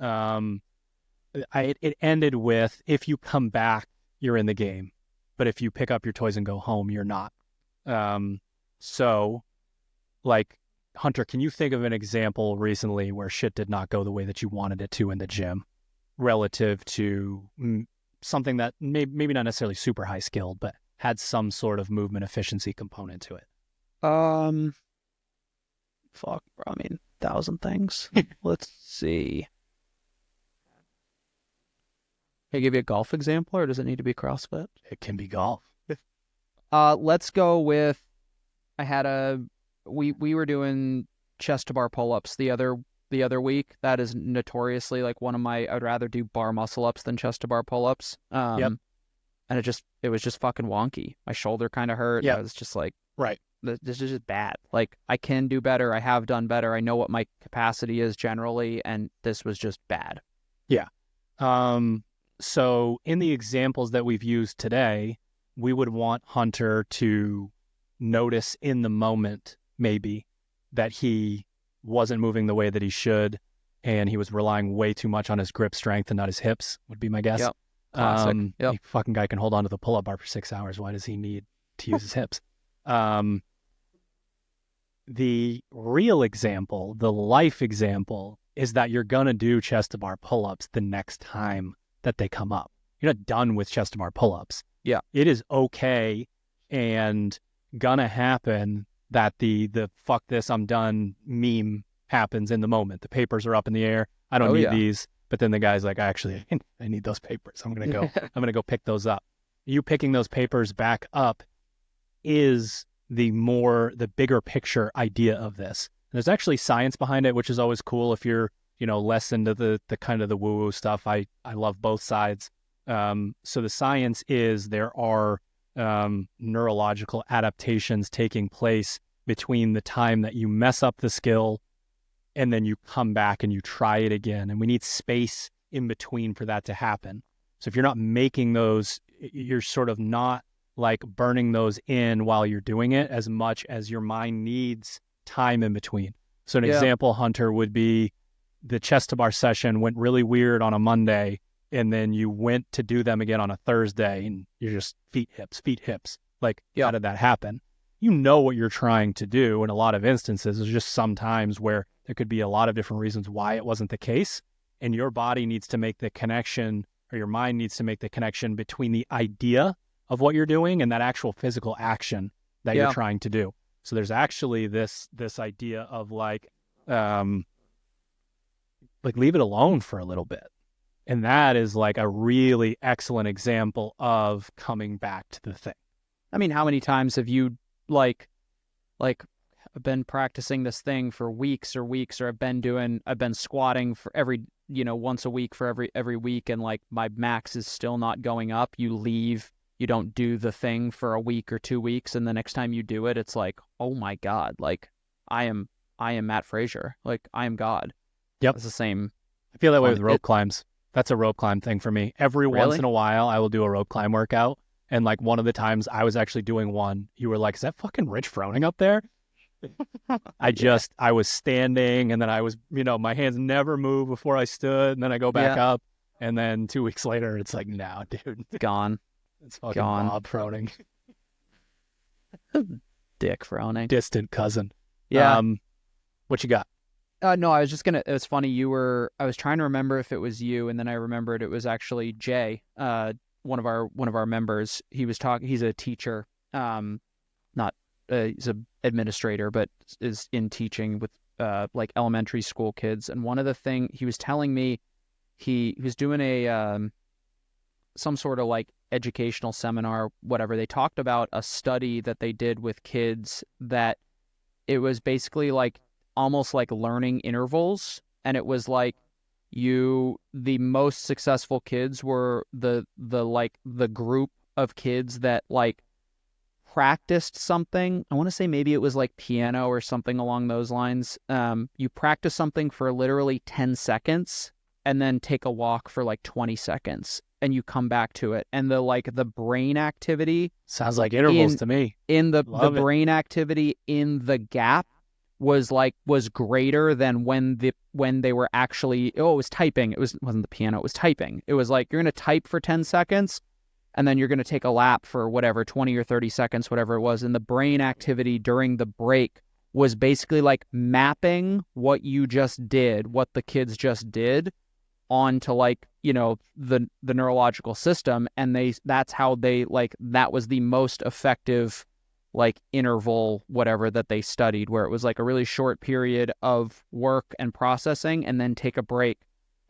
It ended with, if you come back, you're in the game. But if you pick up your toys and go home, you're not. So, like, Hunter, can you think of an example recently where shit did not go the way that you wanted it to in the gym relative to something that maybe not necessarily super high skilled, but had some sort of movement efficiency component to it? Fuck, bro. 1,000 things. Let's see. Can I give you a golf example, or does it need to be CrossFit? It can be golf. Let's go with, we were doing chest to bar pull-ups the other week. That is notoriously like I'd rather do bar muscle ups than chest to bar pull-ups. Yep. And it was just fucking wonky. My shoulder kind of hurt. Yep. I was just like, right, this is just bad. Like, I can do better. I have done better. I know what my capacity is generally, and this was just bad. Yeah. So in the examples that we've used today, we would want Hunter to notice in the moment, maybe, that he wasn't moving the way that he should, and he was relying way too much on his grip strength and not his hips, would be my guess. Yep. Classic. Yep. The fucking guy can hold on to the pull-up bar for 6 hours. Why does he need to use his hips? The real example, the life example, is that you're going to do chest to bar pull-ups the next time that they come up. You're not done with chest to bar pull-ups. Yeah. It is okay and gonna happen that the fuck this, I'm done meme happens in the moment. The papers are up in the air. I don't need these. But then the guy's like, actually, I need those papers. I'm going to go pick those up. You picking those papers back up is the bigger picture idea of this. And there's actually science behind it, which is always cool if you're, less into the kind of the woo-woo stuff. I love both sides. So the science is there are neurological adaptations taking place between the time that you mess up the skill and then you come back and you try it again. And we need space in between for that to happen. So if you're not making those, you're sort of not like burning those in while you're doing it as much as your mind needs time in between. So an example, Hunter, would be the chest to bar session went really weird on a Monday, and then you went to do them again on a Thursday, and you're just feet, hips. Like, how did that happen? You know what you're trying to do. In a lot of instances, there's just some times where there could be a lot of different reasons why it wasn't the case. And your body needs to make the connection, or your mind needs to make the connection between the idea of what you're doing and that actual physical action that you're trying to do. So there's actually this idea of like leave it alone for a little bit. And that is like a really excellent example of coming back to the thing. I mean, how many times have you like been practicing this thing for weeks, or I've been squatting for every, once a week for every week, and like my max is still not going up. You leave, you don't do the thing for a week or 2 weeks, and the next time you do it, it's like, oh my God, like I am Matt Frazier, like I am God. Yep. It's the same. I feel that way with rope climbs. That's a rope climb thing for me. Every once in a while, I will do a rope climb workout. And like one of the times I was actually doing one, you were like, is that fucking Rich Froning up there? I was standing, and then I was, my hands never move before I stood, and then I go back up. And then 2 weeks later, it's like, no, dude. Gone. It's fucking Bob Froning. Dick Froning. Distant cousin. Yeah. What you got? No, I was just it was funny. I was trying to remember if it was you, and then I remembered it was actually Jay, one of our members. He was talking, he's a teacher, he's an administrator, but is in teaching with, like elementary school kids. And one of the thing he was telling me, he was doing some sort of like educational seminar, whatever. They talked about a study that they did with kids that it was basically like almost like learning intervals. And it was like the most successful kids were the group of kids that like practiced something. I want to say maybe it was like piano or something along those lines. You practice something for literally 10 seconds and then take a walk for like 20 seconds and you come back to it. And the brain activity sounds like intervals to me. In the brain activity in the gap was greater than when they were actually, it was typing. It wasn't the piano, it was typing. It was like, you're going to type for 10 seconds and then you're going to take a lap for whatever, 20 or 30 seconds, whatever it was. And the brain activity during the break was basically like mapping what you just did, what the kids just did onto like, the neurological system. And that's how they that was the most effective like interval, whatever, that they studied, where it was like a really short period of work and processing and then take a break,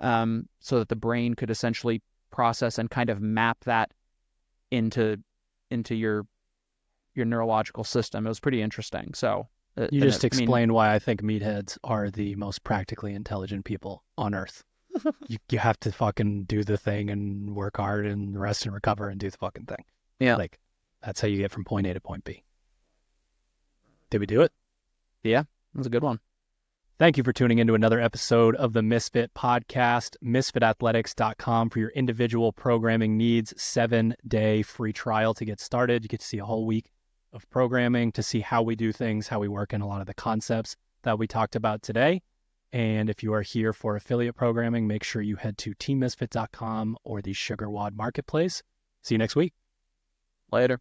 so that the brain could essentially process and kind of map that into your neurological system. It was pretty interesting. So you just explained why I think meatheads are the most practically intelligent people on earth. you have to fucking do the thing and work hard and rest and recover and do the fucking thing. Yeah. Like that's how you get from point A to point B. Did we do it? Yeah, that was a good one. Thank you for tuning into another episode of the Misfit podcast. MisfitAthletics.com for your individual programming needs. 7-day free trial to get started. You get to see a whole week of programming to see how we do things, how we work in a lot of the concepts that we talked about today. And if you are here for affiliate programming, make sure you head to teammisfit.com or the Sugar Wad Marketplace. See you next week. Later.